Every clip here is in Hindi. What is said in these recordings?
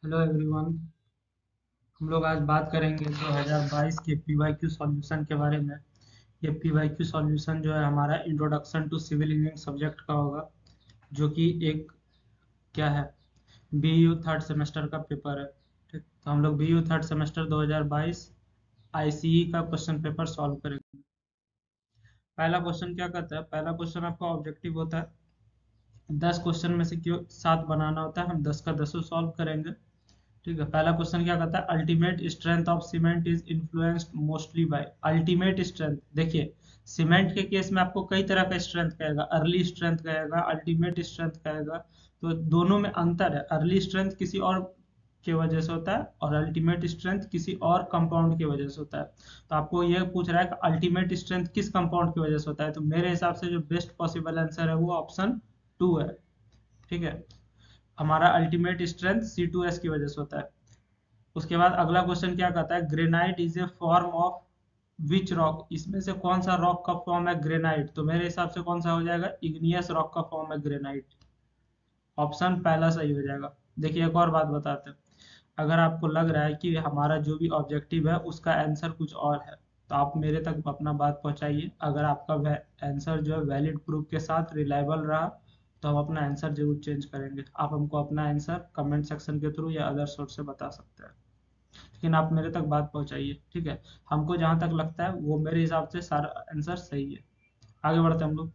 Hello everyone. हम लोग आज बात करेंगे 2022 के पीवाईक्यू सॉल्यूशन के बारे में। ये पीवाईक्यू सॉल्यूशन जो है हमारा introduction to civil engineering subject का होगा, जो कि एक क्या है, बीयू थर्ड सेमेस्टर का पेपर है। ठीक, तो हम लोग बीयू थर्ड सेमेस्टर 2022 आईसीई का क्वेश्चन पेपर सॉल्व करेंगे। पहला क्वेश्चन क्या कहता है, पहला क्वेश्चन आपका ऑब्जेक्टिव होता है 10 क्वेश्चन में से क्यों 7 बनाना होता है, हम 10 का 10 सॉल्व करेंगे। ठीक है, पहला क्वेश्चन क्या कहता है, ultimate strength of cement is influenced mostly bye. Ultimate strength, देखिए सीमेंट के केस में आपको कई तरह का स्ट्रेंथ कहेगा, अर्ली स्ट्रेंथ कहेगा, अल्टीमेट स्ट्रेंथ कहेगा। तो दोनों में अंतर है, अर्ली स्ट्रेंथ किसी और के वजह से होता है और अल्टीमेट स्ट्रेंथ किसी और कंपाउंड की वजह से होता है। तो आपको यह पूछ रहा है कि अल्टीमेट स्ट्रेंथ किस कंपाउंड की वजह से होता है, तो मेरे हिसाब से जो बेस्ट पॉसिबल आंसर है वो ऑप्शन 2 है। ठीक है, हमारा अल्टीमेट स्ट्रेंथ C2S की वजह से होता है। उसके बाद अगला क्वेश्चन क्या कहता है, granite is a form of which rock. इसमें से कौन सा रॉक का फॉर्म है ग्रेनाइट, तो मेरे हिसाब से कौन सा हो जाएगा, इग्नियस रॉक का फॉर्म है ग्रेनाइट। ऑप्शन पहला सही हो जाएगा। देखिए एक और बात बताते हैं, अगर आपको लग रहा है कि हमारा जो भी ऑब्जेक्टिव है उसका आंसर कुछ और है, तो आप मेरे तक अपना बात पहुंचाइए। अगर आपका आंसर जो है वैलिड प्रूफ के साथ रिलायबल रहा, तो हम अपना आंसर जरूर चेंज करेंगे। आप हमको अपना आंसर कमेंट सेक्शन के थ्रू या अदर सोर्स से बता सकते हैं, लेकिन आप मेरे तक बात पहुंचाइए। ठीक है, हमको जहां तक लगता है वो मेरे हिसाब से सारा आंसर सही है। आगे बढ़ते हैं हम लोग।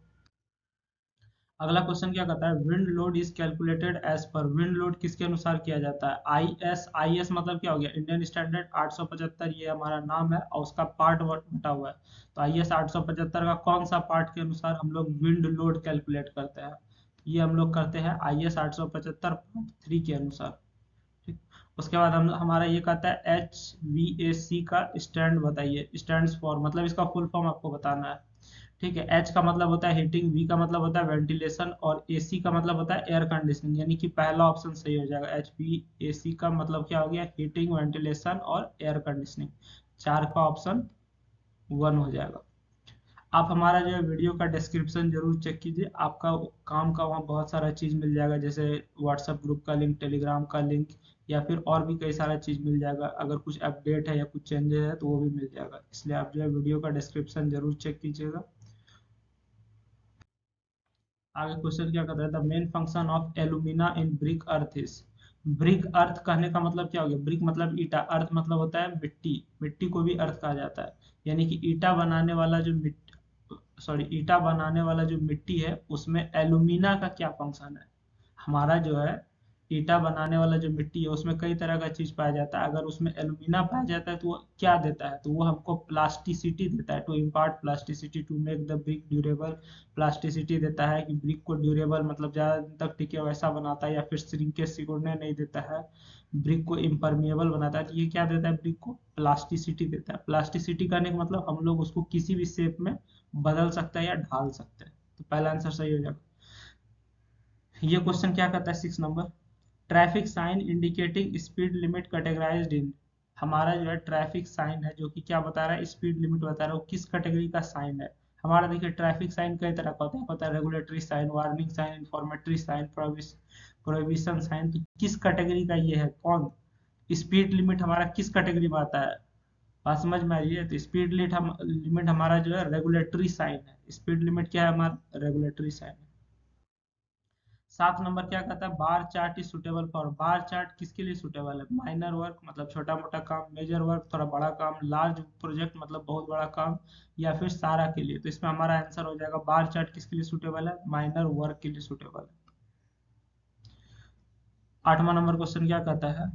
अगला क्वेश्चन क्या कहता है, wind load is calculated as per. Wind load किसके अनुसार किया जाता है, आई एस मतलब क्या हो गया, इंडियन स्टैंडर्ड 875, ये हमारा नाम है और उसका पार्ट बटा हुआ है। तो IS 875 का कौन सा पार्ट के अनुसार हम लोग विंड लोड कैलकुलेट करते हैं, ये हम लोग करते हैं IS 875 पार्ट 3 के अनुसार। ठीक, उसके बाद हम हमारा ये कहता है HVAC का स्टैंड बताइए। स्टैंड फॉर मतलब इसका फुल फॉर्म आपको बताना है। ठीक है, H का मतलब होता है हीटिंग, V का मतलब होता है वेंटिलेशन और AC का मतलब होता है एयर कंडीशनिंग, यानी कि पहला ऑप्शन सही हो जाएगा। HVAC का मतलब क्या हो गया, हीटिंग, वेंटिलेशन और एयर कंडीशनिंग। चार का ऑप्शन 1 हो जाएगा। आप हमारा जो है वीडियो का डिस्क्रिप्शन जरूर चेक कीजिए, आपका काम का वहाँ बहुत सारा चीज़ मिल जाएगा, जैसे व्हाट्सएप ग्रुप का लिंक, टेलीग्राम का लिंक, या फिर और भी कई सारा चीज़ मिल जाएगा। अगर कुछ अपडेट है या कुछ चेंजेस है तो वो भी मिल जाएगा, इसलिए आप जो है वीडियो का डिस्क्रिप्शन जरूर चेक कीजिएगा। आगे क्वेश्चन क्या कहता है, the main function of alumina in brick earth is. Brick earth कहने का मतलब क्या हो गया, ब्रिक मतलब ईटा, अर्थ मतलब होता है मिट्टी, मिट्टी को भी अर्थ कहा जाता है। यानी कि ईटा बनाने वाला जो ईटा बनाने वाला जो मिट्टी है उसमें एलुमिना का क्या फंक्शन है। हमारा जो है ईटा बनाने वाला जो मिट्टी है उसमें कई तरह का चीज पाया जाता है, अगर उसमें एल्यूमिना पाया जाता है तो वो क्या देता है, तो वो हमको प्लास्टिसिटी देता है, to impart plasticity to make the brick durable. Plasticity देता है कि ब्रिक को ड्यूरेबल मतलब ज्यादा दिन तक टिके वैसा बनाता है, या फिर श्रिंकेज सिकुड़ने नहीं देता है, ब्रिक को इम्परमिएबल बनाता है। तो ये क्या देता है, ब्रिक को प्लास्टिसिटी देता है। प्लास्टिसिटी करने का मतलब हम लोग उसको किसी भी शेप में बदल सकते हैं या ढाल सकते हैं। तो पहला आंसर सही हो जाएगा। ये क्वेश्चन क्या करता है, 6 number, traffic sign indicating speed limit categorized in. हमारा जो है ट्रैफिक साइन है जो कि क्या बता रहा है, स्पीड लिमिट बता रहा है, वो किस कैटेगरी का साइन है। हमारा देखिए ट्रैफिक साइन कई तरह का होता है regulatory sign, warning sign, informatory sign, prohibition sign. तो किस कैटेगरी का ये है, कौन स्पीड लिमिट हमारा किस कैटेगरी में आता है, बात समझ में आ रही है। तो स्पीड लिमिट हमारा जो है रेगुलेटरी साइन है, स्पीड लिमिट क्या है हमारा, रेगुलेटरी साइन है। 7 नंबर क्या कहता है, bar chart is suitable for. Bar chart किसके लिए सुटेबल है, माइनर वर्क मतलब छोटा मोटा काम, मेजर वर्क थोड़ा बड़ा काम, लार्ज प्रोजेक्ट मतलब बहुत बड़ा काम, या फिर सारा के लिए। तो इसमें हमारा आंसर हो जाएगा बार चार्ट किसके लिए सुटेबल है, माइनर वर्क के लिए सुटेबल है। 8वां नंबर क्वेश्चन क्या कहता है,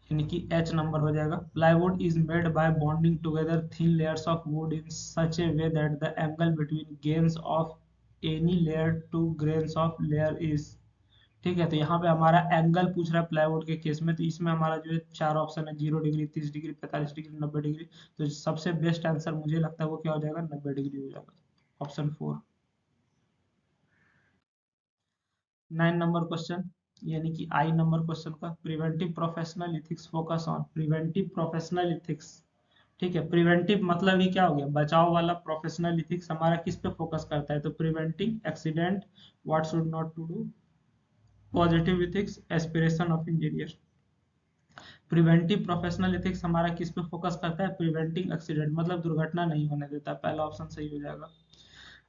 यानी कि H नंबर हो जाएगा, plywood is made by bonding together thin layers of wood in such a way that the angle between gains of any layer to grains of layer is. ठीक है, तो यहाँ पे हमारा एंगल पूछ रहा है प्लाईवुड के केस में, तो इसमें हमारा जो है चार ऑप्शन है, 0 डिग्री, 30 डिग्री, 45 डिग्री, 90 डिग्री। तो सबसे बेस्ट आंसर मुझे लगता है वो क्या हो जाएगा, 90 डिग्री हो जाएगा, ऑप्शन 4। 9 नंबर क्वेश्चन, यानी कि I नंबर क्वेश्चन का, preventive professional ethics focus on. Preventive professional ethics, ठीक है, प्रिवेंटिव मतलब ही क्या हो गया, बचाव वाला। प्रोफेशनल इथिक्स हमारा किस पे फोकस करता है, तो preventing accident, what should not to do, positive ethics, aspiration of engineer. Preventive professional ethics हमारा किस पे फोकस करता है, प्रिवेंटिंग एक्सीडेंट, मतलब दुर्घटना नहीं होने देता, पहला ऑप्शन सही हो जाएगा।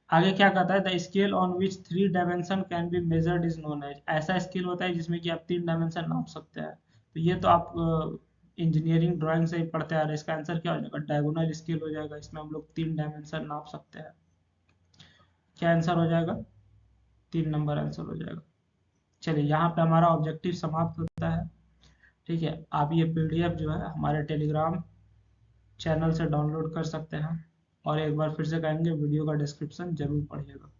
आगे क्या कहता है, the scale on which 3 dimension can be measured is known as, ऐसा स्केल होता है जिसमें कि आप 3 डायमेंशन नाप सकते हैं। तो ये तो आप इंजीनियरिंग ड्राइंग से ही पढ़ते आ रहे हैं, इसका आंसर क्या हो जाएगा, डायगोनल स्केल हो जाएगा, इसमें हम लोग 3 डायमेंशन नाप सकते हैं। क्या आंसर हो जाएगा, 3 नंबर आंसर हो जाएगा। चलिए यहाँ पे हमारा ऑब्जेक्टिव समाप्त होता है। ठीक है, आप ये पीडीएफ जो है हमारे टेलीग्राम चैनल से डाउनलोड कर सकते हैं, और एक बार फिर से कहेंगे वीडियो का डिस्क्रिप्शन जरूर पढ़िएगा।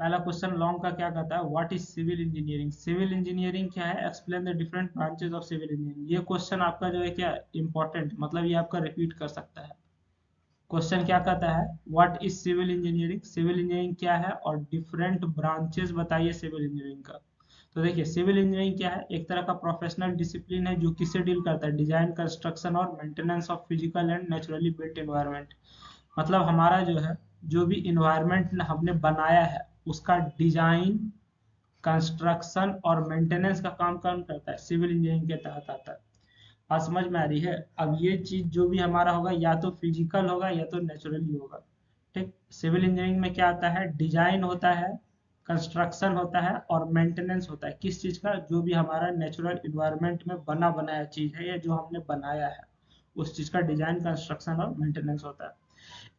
पहला क्वेश्चन लॉन्ग का क्या कहता है, what is civil engineering, civil engineering क्या है, explain the different branches of civil engineering. ये क्वेश्चन आपका जो है क्या इंपॉर्टेंट, मतलब ये आपका रिपीट कर सकता है। क्वेश्चन क्या कहता है, what is civil engineering, civil engineering क्या है, और डिफरेंट ब्रांचेस बताइए सिविल इंजीनियरिंग का। तो देखिए सिविल इंजीनियरिंग क्या है, एक तरह का प्रोफेशनल डिसिप्लिन है जो किससे डील करता है, डिजाइन, कंस्ट्रक्शन और maintenance of physical and naturally built environment. मतलब हमारा जो है जो भी इन्वायरमेंट हमने बनाया है उसका डिजाइन, कंस्ट्रक्शन और मेंटेनेंस का काम कौन करता है, सिविल इंजीनियरिंग के तहत आता है। बात समझ में आ रही है। अब ये चीज जो भी हमारा होगा या तो फिजिकल होगा या तो नेचुरली होगा। ठीक, सिविल इंजीनियरिंग में क्या आता है, डिजाइन होता है, कंस्ट्रक्शन होता है और मेंटेनेंस होता है, किस चीज का, जो भी हमारा नेचुरल इन्वायरमेंट में बना बनाया चीज है या जो हमने बनाया है उस चीज का डिजाइन, कंस्ट्रक्शन और मेंटेनेंस होता है।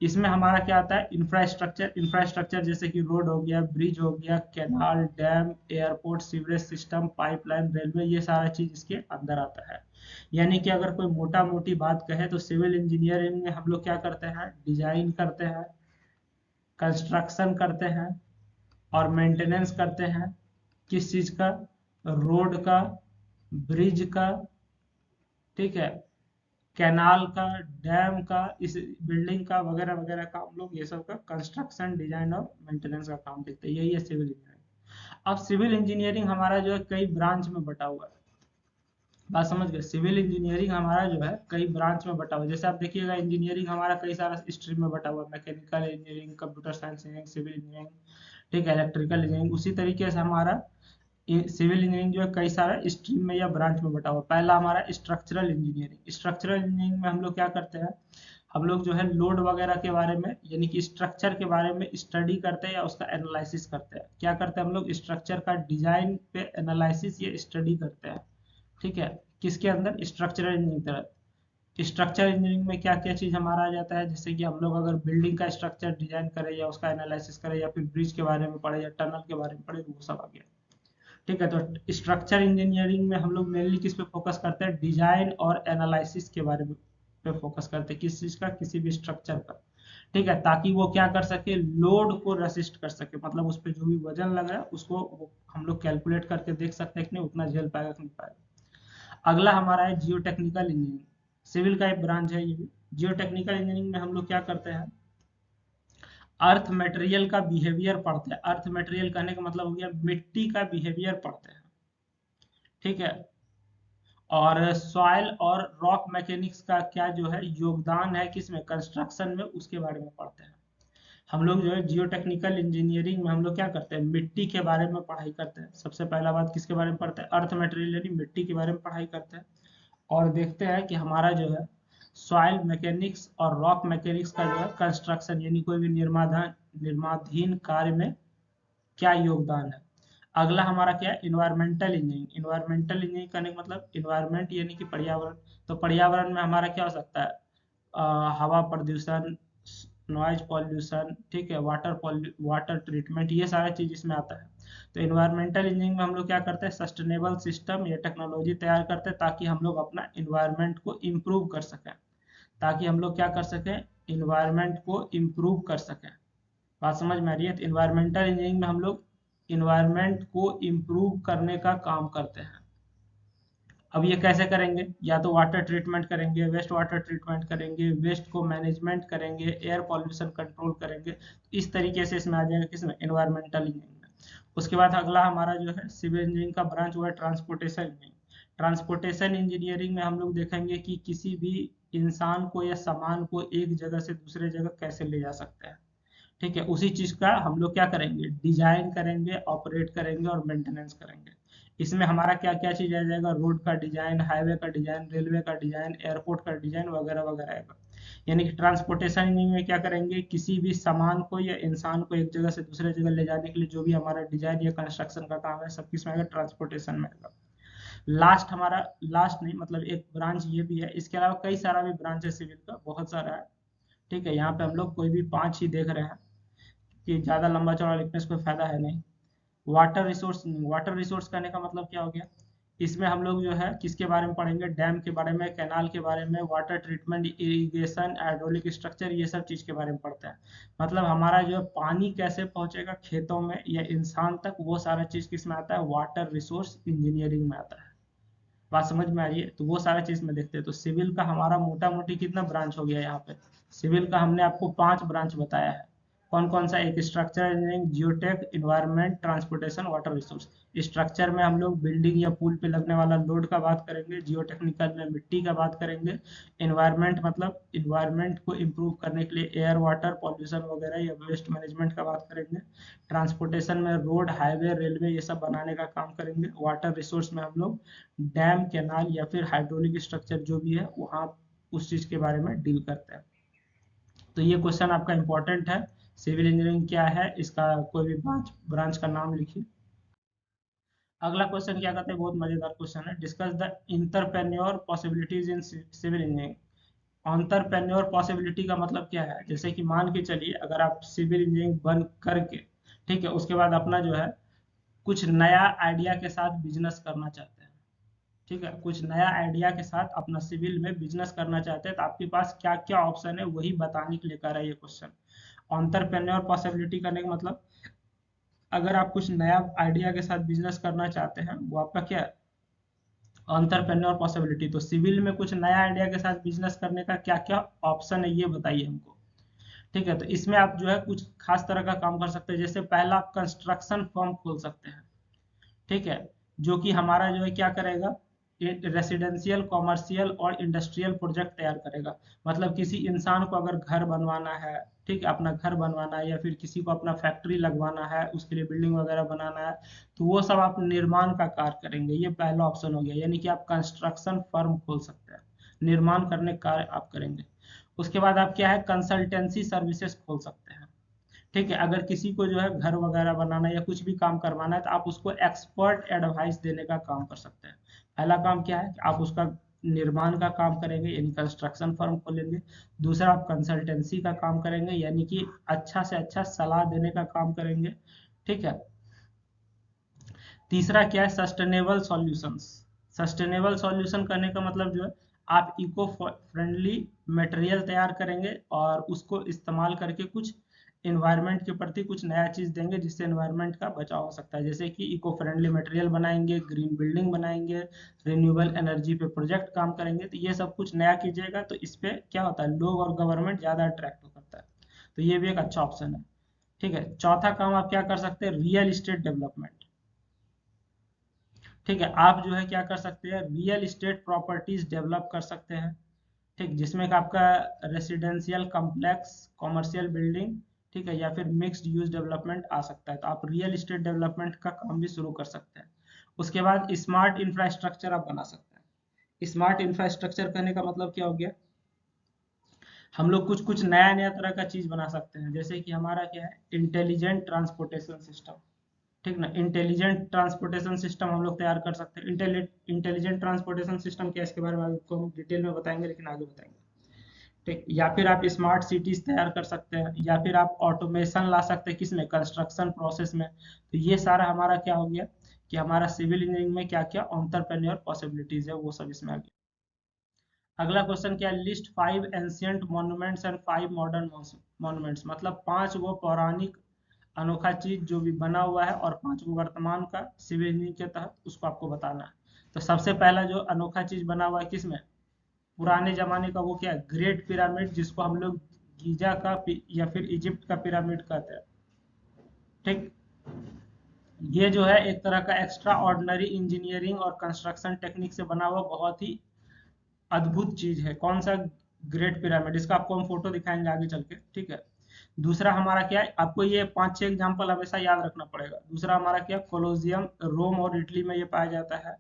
इसमें हमारा क्या आता है, इंफ्रास्ट्रक्चर, इंफ्रास्ट्रक्चर जैसे कि रोड हो गया, ब्रिज हो गया, canal, dam, airport, sewerage system, pipeline, railway, ये सारा चीज इसके अंदर आता है। यानी कि अगर कोई मोटा मोटी बात कहे तो सिविल इंजीनियरिंग में हम लोग क्या करते हैं, डिजाइन करते हैं, कंस्ट्रक्शन करते हैं और मेंटेनेंस करते हैं। किस चीज का, रोड का, ब्रिज का, ठीक है, कैनाल का, डैम का, इस बिल्डिंग का वगैरह वगैरह का हम लोग ये सब का कंस्ट्रक्शन, डिजाइन और मेंटेनेंस का काम देखते हैं। यही है सिविल इंजीनियरिंग। अब सिविल इंजीनियरिंग हमारा जो है कई ब्रांच में बटा हुआ है। बात समझ गए, सिविल इंजीनियरिंग हमारा जो है कई ब्रांच में बटा हुआ है। जैसे आप देखिएगा इंजीनियरिंग हमारा कई सारा स्ट्रीम में बटा हुआ है, mechanical engineering, computer science engineering, civil engineering, ठीक है, इलेक्ट्रिकल इंजीनियरिंग। उसी तरीके से हमारा सिविल इंजीनियरिंग जो है कई सारा स्ट्रीम में या ब्रांच में बटा हुआ। पहला हमारा स्ट्रक्चरल इंजीनियरिंग, स्ट्रक्चरल इंजीनियरिंग में हम लोग क्या करते हैं, हम लोग जो है लोड वगैरह के बारे में यानी कि स्ट्रक्चर के बारे में स्टडी करते हैं या उसका एनालिसिस करते हैं। क्या करते हैं हम लोग, स्ट्रक्चर का डिजाइन पे एनालिसिस या स्टडी करते हैं। ठीक है, किसके अंदर, स्ट्रक्चरल इंजीनियरिंग तरह। स्ट्रक्चर इंजीनियरिंग में क्या क्या चीज हमारा आ जाता है, जैसे कि हम लोग अगर बिल्डिंग का स्ट्रक्चर डिजाइन करें या उसका एनालिसिस करें या फिर ब्रिज के बारे में पढ़े या टनल के बारे में पढ़े, वो सब आ गया। ठीक है, तो स्ट्रक्चर इंजीनियरिंग में हम लोग मेनली किस पे फोकस करते हैं, डिजाइन और एनालिसिस के बारे में पे फोकस करते हैं, किस चीज का, किसी भी स्ट्रक्चर का। ठीक है, ताकि वो क्या कर सके, लोड को रेसिस्ट कर सके, मतलब उस पर जो भी वजन लग रहा है उसको हम लोग कैलकुलेट करके देख सकते हैं कि नहीं उतना झेल पाएगा कि नहीं पाएगा। अगला हमारा है जियो टेक्निकल इंजीनियरिंग, सिविल का एक ब्रांच है ये भी। जियो टेक्निकल इंजीनियरिंग में हम लोग क्या करते हैं, अर्थ मटेरियल का बिहेवियर पढ़ते हैं। अर्थ मटेरियल कहने का मतलब हो गया मिट्टी का बिहेवियर पढ़ते हैं। ठीक है, और सॉइल और रॉक मैकेनिक्स का क्या जो है योगदान है किसमें, कंस्ट्रक्शन में, उसके बारे में पढ़ते हैं। हम लोग जो है जियो टेक्निकल इंजीनियरिंग में हम लोग क्या करते हैं, मिट्टी के बारे में पढ़ाई करते हैं। सबसे पहला बात किसके बारे में पढ़ते हैं, अर्थ मटेरियल यानी मिट्टी के बारे में पढ़ाई करते हैं। और देखते हैं कि हमारा जो है सॉइल मैकेनिक्स और रॉक मैकेनिक्स का जो है कंस्ट्रक्शन यानी कोई भी निर्माणाधीन कार्य में क्या योगदान है। अगला हमारा क्या है, इन्वायरमेंटल इंजीनियरिंग। इन्वायरमेंटल इंजीनियरिंग करने का मतलब इन्वायरमेंट यानी कि पर्यावरण। तो पर्यावरण में हमारा क्या हो सकता है, हवा प्रदूषण, नॉइज पॉल्यूशन, ठीक है, वाटर ट्रीटमेंट, ये सारा चीज इसमें आता है। तो इन्वायरमेंटल इंजीनियरिंग में हम लोग क्या करते हैं, सस्टेनेबल सिस्टम या टेक्नोलॉजी तैयार करते हैं ताकि हम लोग अपना इन्वायरमेंट को इम्प्रूव कर सकें, ताकि हम लोग क्या कर सकें, इन्वायरमेंट को इम्प्रूव कर सकें। बात समझ में आ रही है। तो इन्वायरमेंटल इंजीनियरिंग में हम लोग इन्वायरमेंट को इम्प्रूव करने का काम करते हैं। अब ये कैसे करेंगे, या तो वाटर ट्रीटमेंट करेंगे, वेस्ट वाटर ट्रीटमेंट करेंगे, वेस्ट को मैनेजमेंट करेंगे, एयर पॉल्यूशन कंट्रोल करेंगे। इस तरीके से इसमें आ जाएगा किसमें, इन्वायरमेंटल इंजीनियरिंग में। उसके बाद अगला हमारा जो है सिविल इंजीनियरिंग का ब्रांच हुआ है ट्रांसपोर्टेशन इंजीनियरिंग। ट्रांसपोर्टेशन इंजीनियरिंग में हम लोग देखेंगे कि किसी भी इंसान को या सामान को एक जगह से दूसरे जगह कैसे ले जा सकते हैं। ठीक है, उसी चीज का हम लोग क्या करेंगे, डिजाइन करेंगे, ऑपरेट करेंगे और मेंटेनेंस करेंगे। इसमें हमारा क्या क्या चीज आ जाएगा, रोड का डिजाइन, हाईवे का डिजाइन, रेलवे का डिजाइन, एयरपोर्ट का डिजाइन वगैरह वगैरह आएगा। यानी कि ट्रांसपोर्टेशन इंजीनियरिंग में क्या करेंगे, किसी भी सामान को या इंसान को एक जगह से दूसरे जगह ले जाने के लिए जो भी हमारा डिजाइन या कंस्ट्रक्शन का काम है, सब किसमें आएगा, ट्रांसपोर्टेशन में आएगा। लास्ट हमारा, लास्ट नहीं मतलब एक ब्रांच ये भी है, इसके अलावा कई सारा भी ब्रांच है सिविल का, बहुत सारा है। ठीक है, यहाँ पे हम लोग कोई भी 5 ही देख रहे हैं कि ज्यादा लंबा चौड़ा लिखने से कोई फायदा है नहीं। वाटर रिसोर्स, वाटर रिसोर्स कहने का मतलब क्या हो गया, इसमें हम लोग जो है किसके बारे में पढ़ेंगे, डैम के बारे में, कैनाल के बारे में, water treatment, irrigation, hydraulic structure, ये सब चीज के बारे में पढ़ते हैं। मतलब हमारा जो है पानी कैसे पहुंचेगा खेतों में या इंसान तक, वो सारा चीज किस में आता है, वाटर रिसोर्स इंजीनियरिंग में आता है। बात समझ में आ रही है, तो वो सारा चीज में देखते हैं। तो सिविल का हमारा मोटा मोटी कितना ब्रांच हो गया यहाँ पे, सिविल का हमने आपको 5 ब्रांच बताया है। कौन कौन सा, एक structure engineering, geotech, environment, transportation, water resource. Structure में हम लोग बिल्डिंग या पुल पे लगने वाला लोड का बात करेंगे, जियोटेक्निकल में मिट्टी का बात करेंगे, इन्वायरमेंट मतलब इन्वायरमेंट को इम्प्रूव करने के लिए एयर वाटर पॉल्यूशन वगैरह या वेस्ट मैनेजमेंट का बात करेंगे। ट्रांसपोर्टेशन में रोड, हाईवे, रेलवे ये सब बनाने का काम करेंगे। वाटर रिसोर्स में हम लोग डैम, कैनाल या फिर हाइड्रोलिक स्ट्रक्चर जो भी है वहाँ उस चीज के बारे में डील करते हैं। तो ये क्वेश्चन आपका इंपॉर्टेंट है। सिविल इंजीनियरिंग क्या है, इसका कोई भी ब्रांच ब्रांच का नाम लिखिए। अगला क्वेश्चन क्या कहते हैं, बहुत मजेदार क्वेश्चन है, discuss the entrepreneur possibilities in civil engineering. Entrepreneur possibility का मतलब क्या है, जैसे कि मान के चलिए अगर आप सिविल इंजीनियरिंग बन करके, ठीक है, उसके बाद अपना जो है कुछ नया आइडिया के साथ बिजनेस करना चाहते हैं। ठीक है, कुछ नया आइडिया के साथ अपना सिविल में बिजनेस करना चाहते हैं, तो आपके पास क्या क्या ऑप्शन है वही बताने के लिए कर रहा है ये क्वेश्चन। एंटरप्रेन्योर पॉसिबिलिटी करने का मतलब, अगर आप कुछ नया आइडिया के साथ बिजनेस करना चाहते हैं, वो आपका क्या है, एंटरप्रेन्योर पॉसिबिलिटी। तो सिविल में कुछ नया आइडिया के साथ बिजनेस करने का क्या क्या ऑप्शन है ये बताइए हमको। ठीक है, तो इसमें आप जो है कुछ खास तरह का काम कर सकते हैं। जैसे पहला, आप कंस्ट्रक्शन फर्म खोल सकते हैं। ठीक है, जो कि हमारा जो है क्या करेगा, रेसिडेंशियल, कॉमर्शियल और इंडस्ट्रियल प्रोजेक्ट तैयार करेगा। मतलब किसी इंसान को अगर घर बनवाना है, ठीक है, अपना घर बनवाना है, या फिर किसी को अपना फैक्ट्री लगवाना है, उसके लिए बिल्डिंग वगैरह बनाना है, तो वो सब आप निर्माण का कार्य करेंगे। ये पहला ऑप्शन हो गया, यानी कि आप कंस्ट्रक्शन फर्म खोल सकते हैं, निर्माण करने का कार्य आप करेंगे। उसके बाद आप क्या है, कंसल्टेंसी सर्विसेज खोल सकते हैं। ठीक है, अगर किसी को जो है घर वगैरह बनाना या कुछ भी काम करवाना है, तो आप उसको एक्सपर्ट एडवाइस देने का काम कर सकते हैं। पहला काम क्या है कि आप उसका निर्माण का काम करेंगे, यानी कंस्ट्रक्शन फर्म खोलेंगे। दूसरा, आप कंसल्टेंसी का काम करेंगे, यानी कि अच्छा से अच्छा सलाह देने का काम करेंगे। ठीक है, तीसरा क्या है, सस्टेनेबल सॉल्यूशंस। सस्टेनेबल सॉल्यूशन करने का मतलब जो है, आप इको फ्रेंडली मटेरियल तैयार करेंगे और उसको इस्तेमाल करके कुछ इन्वायरमेंट के प्रति कुछ नया चीज देंगे, जिससे इन्वायरमेंट का बचाव हो सकता है। जैसे कि इको फ्रेंडली मटेरियल बनाएंगे, ग्रीन बिल्डिंग बनाएंगे, रिन्यूएबल एनर्जी पे प्रोजेक्ट काम करेंगे। तो ये सब कुछ नया कीजिएगा, तो इस पे क्या होता है, लोग और गवर्नमेंट ज्यादा अट्रैक्ट करता है। तो ये भी एक अच्छा ऑप्शन है। ठीक है, चौथा काम आप क्या कर सकते हैं, रियल इस्टेट डेवलपमेंट। ठीक है, आप जो है क्या कर सकते हैं, रियल इस्टेट प्रॉपर्टीज डेवलप कर सकते हैं। ठीक, जिसमें कि आपका रेसिडेंशियल कॉम्प्लेक्स, कॉमर्शियल बिल्डिंग, ठीक है, या फिर मिक्स्ड यूज डेवलपमेंट आ सकता है। तो आप रियल इस्टेट डेवलपमेंट का काम भी शुरू कर सकते हैं। उसके बाद स्मार्ट इंफ्रास्ट्रक्चर आप बना सकते हैं। स्मार्ट इंफ्रास्ट्रक्चर करने का मतलब क्या हो गया, हम लोग कुछ कुछ नया नया तरह का चीज बना सकते हैं। जैसे कि हमारा क्या है, इंटेलिजेंट ट्रांसपोर्टेशन सिस्टम। ठीक ना, इंटेलिजेंट ट्रांसपोर्टेशन सिस्टम हम लोग तैयार कर सकते हैं। इंटेलिजेंट ट्रांसपोर्टेशन सिस्टम क्या है, इसके बारे में आपको हम डिटेल में बताएंगे, लेकिन आगे बताएंगे। ठीक, या फिर आप स्मार्ट सिटीज तैयार कर सकते हैं, या फिर आप ऑटोमेशन ला सकते हैं, किसमें, कंस्ट्रक्शन प्रोसेस में। तो ये सारा हमारा क्या हो गया, कि हमारा सिविल इंजीनियरिंग में क्या क्या एंटरप्रेन्योर पॉसिबिलिटीज है, वो सब इसमें आ गया। अगला क्वेश्चन क्या है, list 5 ancient monuments and 5 modern monuments. मतलब 5 वो पौराणिक अनोखा चीज जो भी बना हुआ है, और 5 वो वर्तमान का सिविल इंजीनियरिंग के तहत उसको आपको बताना है। तो सबसे पहला जो अनोखा चीज बना हुआ है किसमें, पुराने जमाने का, वो क्या है, ग्रेट पिरामिड, जिसको हम लोग गीजा का या फिर इजिप्ट का पिरामिड कहते हैं। ठीक, ये जो है एक तरह का एक्स्ट्रा ऑर्डिनरी इंजीनियरिंग और कंस्ट्रक्शन टेक्निक से बना हुआ बहुत ही अद्भुत चीज है। कौन सा, ग्रेट पिरामिड। इसका आपको हम फोटो दिखाएंगे आगे चल के। ठीक है, दूसरा हमारा क्या है, आपको ये 5-6 एग्जाम्पल हमेशा याद रखना पड़ेगा। दूसरा हमारा क्या, कोलोजियम रोम और इटली में ये पाया जाता है,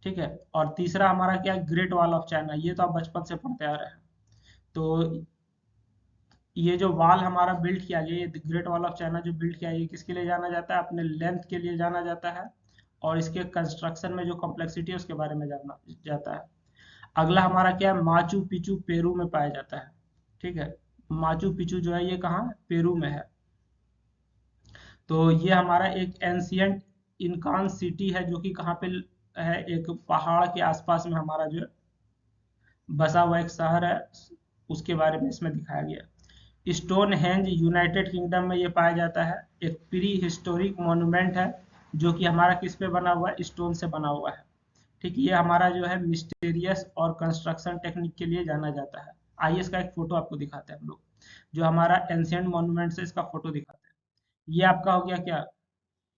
ठीक है। और तीसरा हमारा क्या है, ग्रेट वॉल ऑफ चाइना, ये तो आप बचपन से पढ़ते आ रहे हैं। तो ये जो वॉल हमारा बिल्ड किया गया, ये ग्रेट वॉल ऑफ चाइना जो बिल्ड किया, ये किसके लिए जाना जाता है, अपने लेंथ के लिए जाना जाता है, और इसके कंस्ट्रक्शन में जो कॉम्प्लेक्सिटी है उसके बारे में जाना जाता है। अगला हमारा क्या है, माचू पिचू पेरू में पाया जाता है, ठीक है। माचू पिचू जो है ये कहाँ है, पेरू में है। तो ये हमारा एक एंशियंट इनकान सिटी है, जो कि कहाँ पे है, एक पहाड़ के आसपास में हमारा जो बसा हुआ एक शहर है, उसके बारे में इसमें दिखाया गया। स्टोन हेंज यूनाइटेड किंगडम में ये पाया जाता है, एक प्री हिस्टोरिक मॉन्यूमेंट है, जो कि हमारा किस पे बना हुआ है, स्टोन से बना हुआ है, ठीक। ये हमारा जो है मिस्टीरियस और कंस्ट्रक्शन टेक्निक के लिए जाना जाता है। आइए इसका एक फोटो आपको दिखाते हैं हम लोग, जो हमारा एंशियंट मॉन्यूमेंट है इसका फोटो दिखाते हैं। ये आपका हो गया क्या,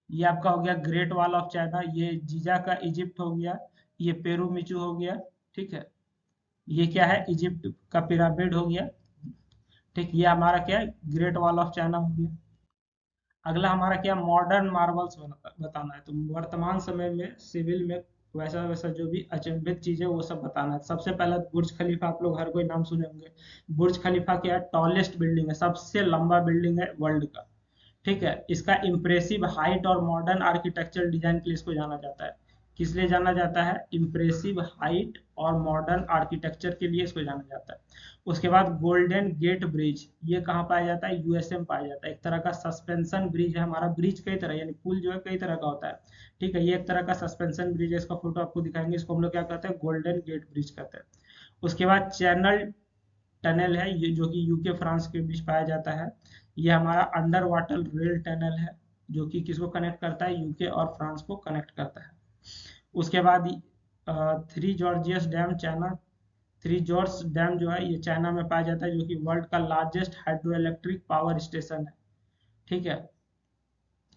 ये आपका हो गया ग्रेट वॉल ऑफ चाइना, ये जीजा का इजिप्ट हो गया, ये पेरू मिचू हो गया, ठीक है। ये क्या है, इजिप्ट का पिरामिड हो गया, ठीक। ये हमारा क्या है, ग्रेट वॉल ऑफ चाइना हो गया। अगला हमारा क्या, मॉडर्न मार्वल्स बताना है। तो वर्तमान समय में सिविल में वैसा वैसा जो भी अचंभित चीज है वो सब बताना है। सबसे पहला बुर्ज खलीफा, आप लोग हर कोई नाम सुने होंगे। बुर्ज खलीफा क्या है, टॉलेस्ट बिल्डिंग है, सबसे लंबा बिल्डिंग है वर्ल्ड का, ठीक है। इसका इम्प्रेसिव हाइट और मॉडर्न आर्किटेक्चरल डिजाइन के लिए इसको जाना जाता है। किस लिए जाना जाता है, इम्प्रेसिव हाइट और मॉडर्न आर्किटेक्चर के लिए इसको जाना जाता है। उसके बाद गोल्डन गेट ब्रिज, ये कहाँ पाया जाता है, यूएसए में पाया जाता है। एक तरह का सस्पेंशन ब्रिज है हमारा, ब्रिज कई तरह यानी पुल जो है कई तरह का होता है, ठीक है। ये एक तरह का सस्पेंशन ब्रिज है, इसका फोटो आपको दिखाएंगे, इसको हम लोग क्या कहते हैं, गोल्डन गेट ब्रिज कहते हैं। उसके बाद चैनल टनल है, ये जो कि यूके फ्रांस के बीच पाया जाता है। ये हमारा अंडर वाटर रेल टनल है, जो कि किसको कनेक्ट करता है, यूके और फ्रांस को कनेक्ट करता है। उसके बाद three gorgeous dam China, three George dam जो है ये चाइना में पाया जाता है, जो कि वर्ल्ड का largest hydro electric power station है, ठीक है,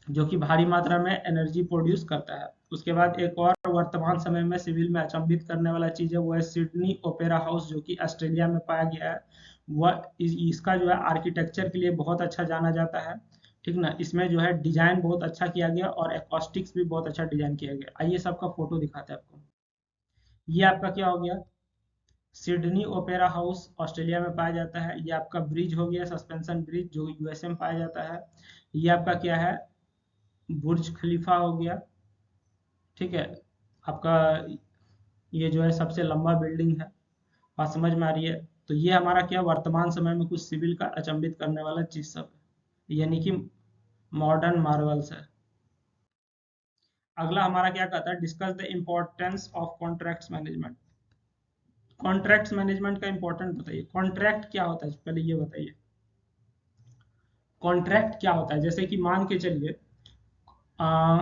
जो कि भारी मात्रा में एनर्जी प्रोड्यूस करता है। उसके बाद एक और वर्तमान समय में सिविल में अचंभित करने वाला चीज है, वो है सिडनी ओपेरा हाउस, जो कि ऑस्ट्रेलिया में पाया गया है। वह इसका जो है आर्किटेक्चर के लिए बहुत अच्छा जाना जाता है, ठीक ना। इसमें जो है डिजाइन बहुत अच्छा किया गया और एकॉस्टिक्स भी बहुत अच्छा डिजाइन किया गया। आइए सबका फोटो दिखाते हैं आपको। ये आपका क्या हो गया, सिडनी ओपेरा हाउस ऑस्ट्रेलिया में पाया जाता है। ये आपका ब्रिज हो गया, सस्पेंशन ब्रिज, जो यूएसए में पाया जाता है। ये आपका क्या है, बुर्ज खलीफा हो गया, ठीक है। आपका ये जो है सबसे लंबा बिल्डिंग है, बात समझ में आ रही है। तो ये हमारा क्या, वर्तमान समय में कुछ सिविल का अचंभित करने वाला चीज सब है, यानी कि मॉडर्न मार्वल्स है। अगला हमारा क्या कहता है, discuss the importance of contracts management. Contracts management का इंपॉर्टेंट बताइए, कॉन्ट्रैक्ट क्या होता है पहले ये बताइए। कॉन्ट्रैक्ट क्या होता है, जैसे कि मान के चलिए आ,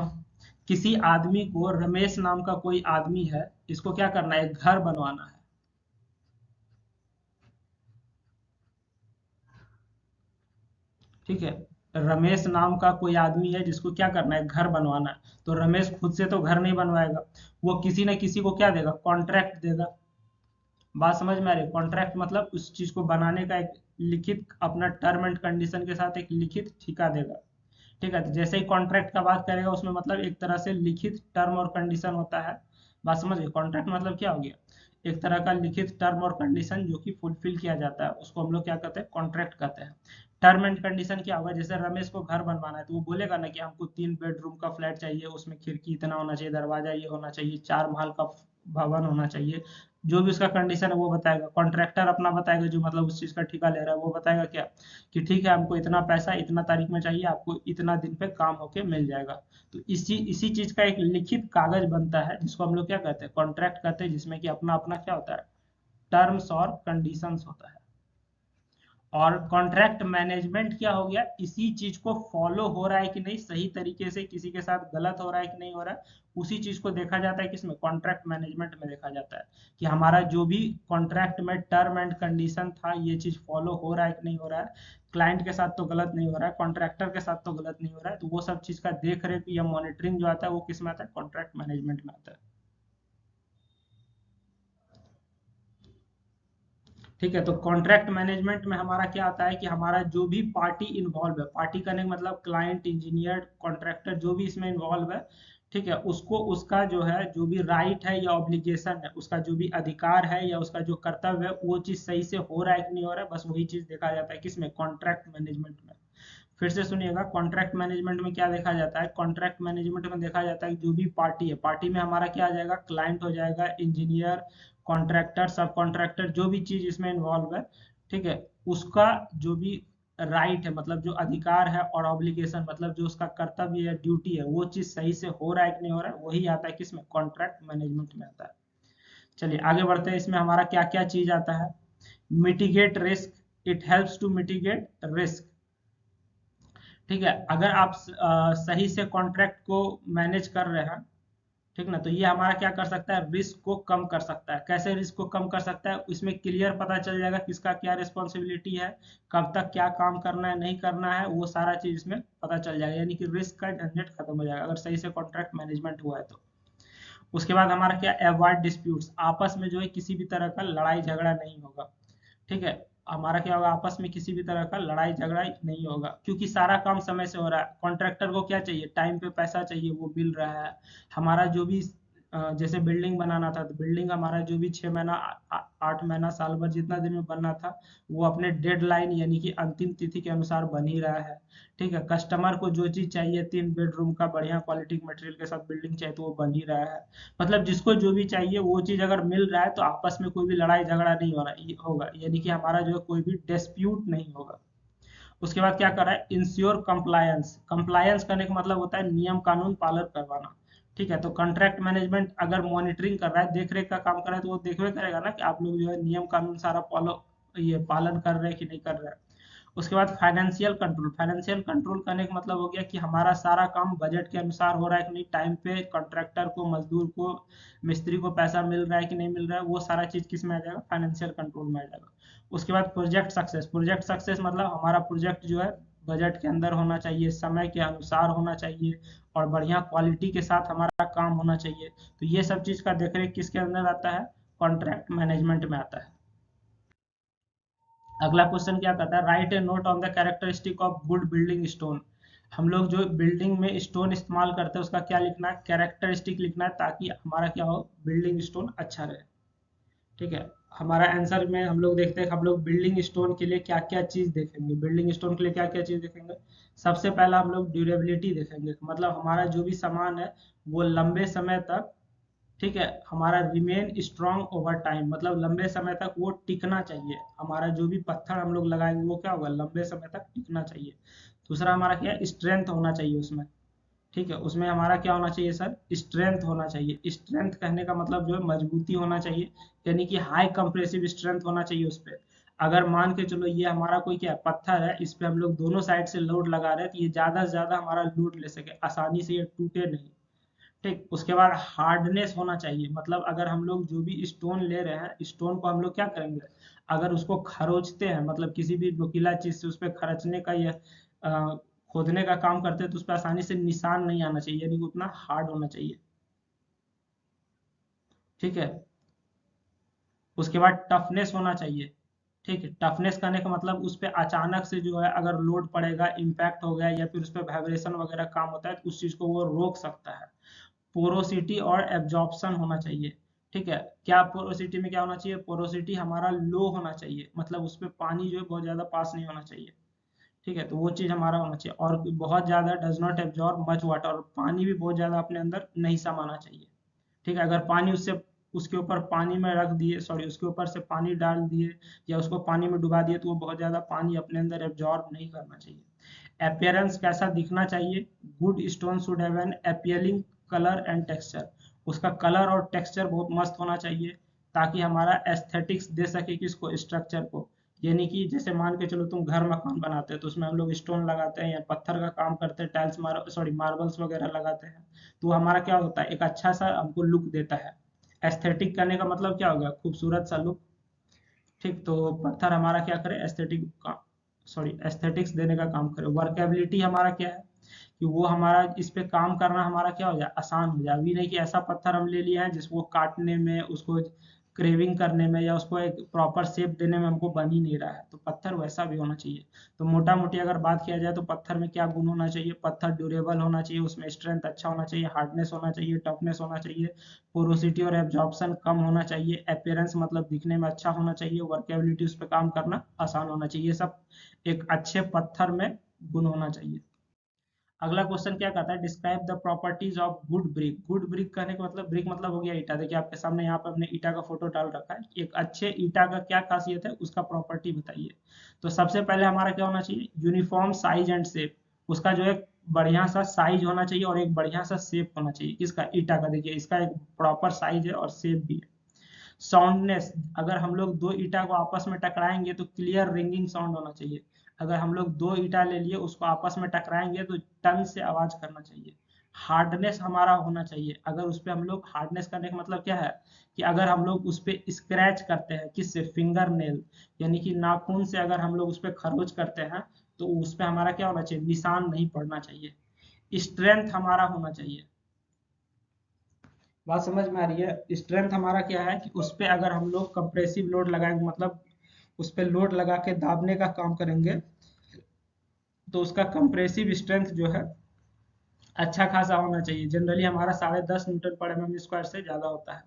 किसी आदमी को, रमेश नाम का कोई आदमी है, इसको क्या करना है, एक घर बनवाना है, ठीक है। रमेश नाम का कोई आदमी है जिसको क्या करना है, घर बनवाना है। तो रमेश खुद से तो घर नहीं बनवाएगा, वो किसी न किसी को क्या देगा, कॉन्ट्रैक्ट देगा। बात समझ में आ रही है, कॉन्ट्रैक्ट मतलब उस चीज को बनाने का एक लिखित अपना टर्म एंड कंडीशन के साथ एक लिखित ठेका देगा, ठीक है। तो जैसे ही कॉन्ट्रैक्ट का बात करेगा उसमें मतलब एक तरह से लिखित टर्म और कंडीशन होता है। बात समझ गए, कॉन्ट्रैक्ट मतलब क्या हो गया, एक तरह का लिखित टर्म और कंडीशन जो कि फुलफिल किया जाता है, उसको हम लोग क्या कहते हैं, कॉन्ट्रैक्ट कहते हैं। टर्म एंड कंडीशन क्या होगा, जैसे रमेश को घर बनवाना है तो वो बोलेगा ना कि हमको 3 बेडरूम का फ्लैट चाहिए, उसमें खिड़की इतना होना चाहिए, दरवाजा ये होना चाहिए, 4 महल का भवन होना चाहिए। जो भी उसका कंडीशन है वो बताएगा, कॉन्ट्रैक्टर अपना बताएगा, जो मतलब उस चीज का ठेका ले रहा है वो बताएगा क्या, कि ठीक है हमको इतना पैसा इतना तारीख में चाहिए, आपको इतना दिन पे काम होके मिल जाएगा। तो इसी चीज का एक लिखित कागज बनता है, जिसको हम लोग क्या कहते हैं, कॉन्ट्रैक्ट कहते हैं, जिसमें कि अपना अपना क्या होता है, टर्म्स और कंडीशंस होता है। और कॉन्ट्रैक्ट मैनेजमेंट क्या हो गया, इसी चीज को फॉलो हो रहा है कि नहीं सही तरीके से, किसी के साथ गलत हो रहा है कि नहीं हो रहा है, उसी चीज को देखा जाता है, किसमें, कॉन्ट्रैक्ट मैनेजमेंट में देखा जाता है, कि हमारा जो भी कॉन्ट्रैक्ट में टर्म एंड कंडीशन था ये चीज फॉलो हो रहा है कि नहीं हो रहा है, क्लाइंट के साथ तो गलत नहीं हो रहा है, कॉन्ट्रैक्टर के साथ तो गलत नहीं हो रहा है। तो वो सब चीज का देख रेख या मॉनिटरिंग जो आता है वो किस में आता है, कॉन्ट्रैक्ट मैनेजमेंट में आता है। ठीक है। तो कॉन्ट्रैक्ट मैनेजमेंट में हमारा क्या आता है कि हमारा जो भी पार्टी इन्वॉल्व है, पार्टी करने का मतलब क्लाइंट, इंजीनियर, कॉन्ट्रैक्टर, जो भी इसमें इन्वॉल्व है, ठीक है, उसको उसका जो है जो भी राइट है या ऑब्लिगेशन है, उसका जो भी अधिकार है या उसका जो कर्तव्य है, वो चीज सही से हो रहा है कि नहीं हो रहा है, बस वही चीज देखा जाता है किसमें, कॉन्ट्रैक्ट मैनेजमेंट में। फिर से सुनिएगा, कॉन्ट्रैक्ट मैनेजमेंट में क्या देखा जाता है, कॉन्ट्रैक्ट मैनेजमेंट में देखा जाता है कि जो भी पार्टी है, पार्टी में हमारा क्या आ जाएगा, क्लाइंट हो जाएगा, इंजीनियर, कॉन्ट्रैक्टर, सब कॉन्ट्रैक्टर, जो भी चीज इसमें इन्वॉल्व है, ठीक है, उसका जो भी राइट है, मतलब जो अधिकार है, और ऑब्लिगेशन मतलब जो उसका कर्तव्य या ड्यूटी है, वो चीज सही से हो रहा है कि नहीं हो रहा है, वही आता है किसमें, कॉन्ट्रैक्ट मैनेजमेंट में आता है। चलिए आगे बढ़ते हैं, इसमें हमारा क्या क्या चीज आता है। Mitigate risk, it helps to mitigate risk. ठीक है, अगर आप सही से कॉन्ट्रैक्ट को मैनेज कर रहे हैं, ठीक ना, तो ये हमारा क्या कर सकता है, रिस्क को कम कर सकता है। कैसे रिस्क को कम कर सकता है, इसमें क्लियर पता चल जाएगा किसका क्या रिस्पॉन्सिबिलिटी है, कब तक क्या काम करना है, नहीं करना है, वो सारा चीज इसमें पता चल जाएगा, यानी कि रिस्क का झंझट खत्म हो जाएगा अगर सही से कॉन्ट्रैक्ट मैनेजमेंट हुआ है तो। उसके बाद हमारा क्या, अवॉइड डिस्प्यूट्स, आपस में जो है किसी भी तरह का लड़ाई झगड़ा नहीं होगा। ठीक है, हमारा क्या होगा, आपस में किसी भी तरह का लड़ाई झगड़ा नहीं होगा, क्योंकि सारा काम समय से हो रहा है। कॉन्ट्रैक्टर को क्या चाहिए, टाइम पे पैसा चाहिए, वो मिल रहा है। हमारा जो भी जैसे बिल्डिंग बनाना था, तो बिल्डिंग हमारा जो भी 6 महीना 8 महीना साल भर जितना दिन में बनना था, वो अपने डेडलाइन यानी कि अंतिम तिथि के अनुसार बन ही रहा है। ठीक है, कस्टमर को जो चीज चाहिए, 3 बेडरूम का बढ़िया क्वालिटी मटेरियल के साथ बिल्डिंग चाहिए, तो वो बन ही रहा है। मतलब जिसको जो भी चाहिए वो चीज अगर मिल रहा है, तो आपस में कोई भी लड़ाई झगड़ा नहीं हो रहा होगा, यानी कि हमारा जो है कोई भी डिस्प्यूट नहीं होगा। उसके बाद क्या कर रहा है, इंश्योर कंप्लायंस, कंप्लायंस करने का मतलब होता है नियम कानून पालन करवाना। ठीक है, तो कॉन्ट्रैक्ट मैनेजमेंट अगर मॉनिटरिंग कर रहा है, देख रेख का काम कर रहा है, तो वो देखवे करेगा ना कि आप लोग जो है नियम कानून सारा फॉलो, ये पालन कर रहे हैं कि नहीं कर रहे हैं। उसके बाद फाइनेंशियल कंट्रोल, फाइनेंशियल कंट्रोल करने का मतलब हो गया कि हमारा सारा काम बजट के अनुसार हो रहा है कि नहीं, टाइम पे कॉन्ट्रैक्टर को, मजदूर को, मिस्त्री को पैसा मिल रहा है कि नहीं मिल रहा है, वो सारा चीज किस में आ जाएगा, फाइनेंशियल कंट्रोल में आ जाएगा। उसके बाद प्रोजेक्ट सक्सेस, प्रोजेक्ट सक्सेस मतलब हमारा प्रोजेक्ट जो है बजट के अंदर होना चाहिए, समय के अनुसार होना चाहिए, और बढ़िया क्वालिटी के साथ हमारा काम होना चाहिए। तो ये सब चीज का देखरेख किसके अंदर आता है, कॉन्ट्रैक्ट मैनेजमेंट में आता है। अगला क्वेश्चन क्या कहता है, right A note on the characteristic of good building stone. हम लोग जो बिल्डिंग में स्टोन इस्तेमाल करते हैं उसका क्या लिखना है, कैरेक्टरिस्टिक लिखना है, ताकि हमारा क्या हो, बिल्डिंग स्टोन अच्छा रहे। ठीक है, हमारा आंसर में हम लोग देखते हैं हम लोग बिल्डिंग स्टोन के लिए क्या क्या चीज देखेंगे, बिल्डिंग स्टोन के लिए क्या क्या चीज देखेंगे। सबसे पहला हम लोग ड्यूरेबिलिटी देखेंगे, मतलब हमारा जो भी सामान है वो लंबे समय तक, ठीक है, हमारा रिमेन स्ट्रांग ओवर टाइम, मतलब लंबे समय तक वो टिकना चाहिए। हमारा जो भी पत्थर हम लोग लगाएंगे वो क्या होगा, लंबे समय तक टिकना चाहिए। दूसरा हमारा क्या, स्ट्रेंथ होना चाहिए उसमें। ठीक है, उसमें हमारा क्या होना चाहिए सर, स्ट्रेंथ होना चाहिए। स्ट्रेंथ कहने का मतलब जो है मजबूती होना चाहिए, यानी कि हाई कंप्रेसिव स्ट्रेंथ होना चाहिए उस पर। अगर मान के चलो ये हमारा कोई क्या पत्थर है, इस पे हम लोग दोनों साइड से लोड लगा रहे हैं, तो ये ज्यादा से ज्यादा हमारा लोड ले सके, आसानी से ये टूटे नहीं। ठीक, उसके बाद हार्डनेस होना चाहिए, मतलब अगर हम लोग जो भी स्टोन ले रहे हैं, स्टोन को हम लोग क्या करेंगे, अगर उसको खरोचते हैं, मतलब किसी भी नुकीला चीज से उस पर खरचने का या अ, खोदने का काम करते हैं, तो उस पर आसानी से निशान नहीं आना चाहिए, यानी कि उतना हार्ड होना चाहिए। ठीक है, उसके बाद टफनेस होना चाहिए। ठीक है, टफनेस करने का मतलब उस पर अचानक से जो है अगर लोड पड़ेगा, इम्पैक्ट हो गया, या फिर उस पर वाइब्रेशन वगैरह काम होता है, तो उस चीज को वो रोक सकता है। पोरोसिटी और एब्जॉर्प्शन होना चाहिए। ठीक है, क्या पोरोसिटी में क्या होना चाहिए, पोरोसिटी हमारा लो होना चाहिए, मतलब उस पर पानी जो है बहुत ज्यादा पास नहीं होना चाहिए। ठीक है, तो वो चीज हमारा होना चाहिए, और बहुत ज्यादा does not absorb much water, और पानी भी बहुत ज्यादा अपने अंदर नहीं समाना चाहिए। ठीक है, अगर पानी उससे, उसके ऊपर पानी में रख दिए, सॉरी, उसके ऊपर से पानी डाल दिए, या उसको पानी में डुबा दिए, तो वो बहुत ज्यादा पानी अपने अंदर एब्जॉर्ब नहीं करना चाहिए। अपियरेंस कैसा दिखना चाहिए, good stone should have an appealing colour and texture, उसका कलर और टेक्सचर बहुत मस्त होना चाहिए, ताकि हमारा एस्थेटिक्स दे सके किसको, स्ट्रक्चर को। यानी कि जैसे मान के चलो तुम घर मकान बनाते हो, तो उसमें हम लोग स्टोन लगाते हैं या पत्थर का काम करते हैं, टाइल्स सॉरी मार्बल्स वगैरह लगाते हैं, तो हमारा क्या होता है, एक अच्छा सा हमको लुक देता है। एस्थेटिक करने का मतलब क्या हो गया, खूबसूरत सा लुक। ठीक, तो पत्थर हमारा क्या करे, एस्थेटिक का, सॉरी एस्थेटिक्स देने का काम करे। वर्केबिलिटी हमारा क्या है, कि वो हमारा इस पे काम करना हमारा क्या हो जाए, आसान हो जाए। अभी नहीं कि ऐसा पत्थर हम ले लिए हैं जिसको काटने में, उसको क्रेविंग करने में या उसको एक प्रॉपर शेप देने में हमको बन ही नहीं रहा है। तो पत्थर वैसा भी होना चाहिए। तो मोटा मोटी अगर बात किया जाए तो पत्थर में क्या गुण होना चाहिए? पत्थर ड्यूरेबल होना चाहिए, उसमें स्ट्रेंथ अच्छा होना चाहिए, हार्डनेस होना चाहिए, टफनेस होना चाहिए, पोरोसिटी और एब्जॉर्प्शन कम होना चाहिए, अपीयरेंस मतलब दिखने में अच्छा होना चाहिए, वर्केबिलिटी उस पर काम करना आसान होना चाहिए। ये सब एक अच्छे पत्थर में गुण होना चाहिए। अगला क्वेश्चन क्या कहता है? Describe the properties of good brick. Good brick कहने का मतलब, ब्रिक मतलब हो गया ईटा। देखिए आपके सामने यहाँ पर हमने ईटा का फोटो डाल रखा है। एक अच्छे ईटा का क्या खासियत है, उसका प्रॉपर्टी बताइए। तो सबसे पहले हमारा क्या होना चाहिए? Uniform size and shape. उसका जो है बढ़िया सा साइज होना चाहिए और एक बढ़िया सा शेप होना चाहिए। किसका? ईटा का। देखिए इसका एक प्रॉपर साइज है और शेप भी है। साउंडनेस, अगर हम लोग दो ईटा को आपस में टकराएंगे तो क्लियर रिंगिंग साउंड होना चाहिए। अगर हम लोग दो ईटा ले लिए, उसको आपस में टकराएंगे तो टन से आवाज करना चाहिए। हार्डनेस हमारा होना चाहिए। अगर उस पर हम लोग, हार्डनेस करने का मतलब क्या है कि अगर हम लोग उस पर स्क्रैच करते हैं, किससे? फिंगर नेल, यानी कि नाखून से अगर हम लोग उस पर खरोच करते हैं तो उस पर हमारा क्या होना चाहिए? निशान नहीं पड़ना चाहिए। स्ट्रेंथ हमारा होना चाहिए। बात समझ में आ रही है? स्ट्रेंथ हमारा क्या है कि उस पे अगर हम लोग कंप्रेसिव लोड लगाएंगे, मतलब उस पे लोड लगा के दाबने का काम करेंगे, तो उसका कंप्रेसिव स्ट्रेंथ जो है अच्छा खासा होना चाहिए। जनरली हमारा 10.5 न्यूटन पर mm² से ज्यादा होता है।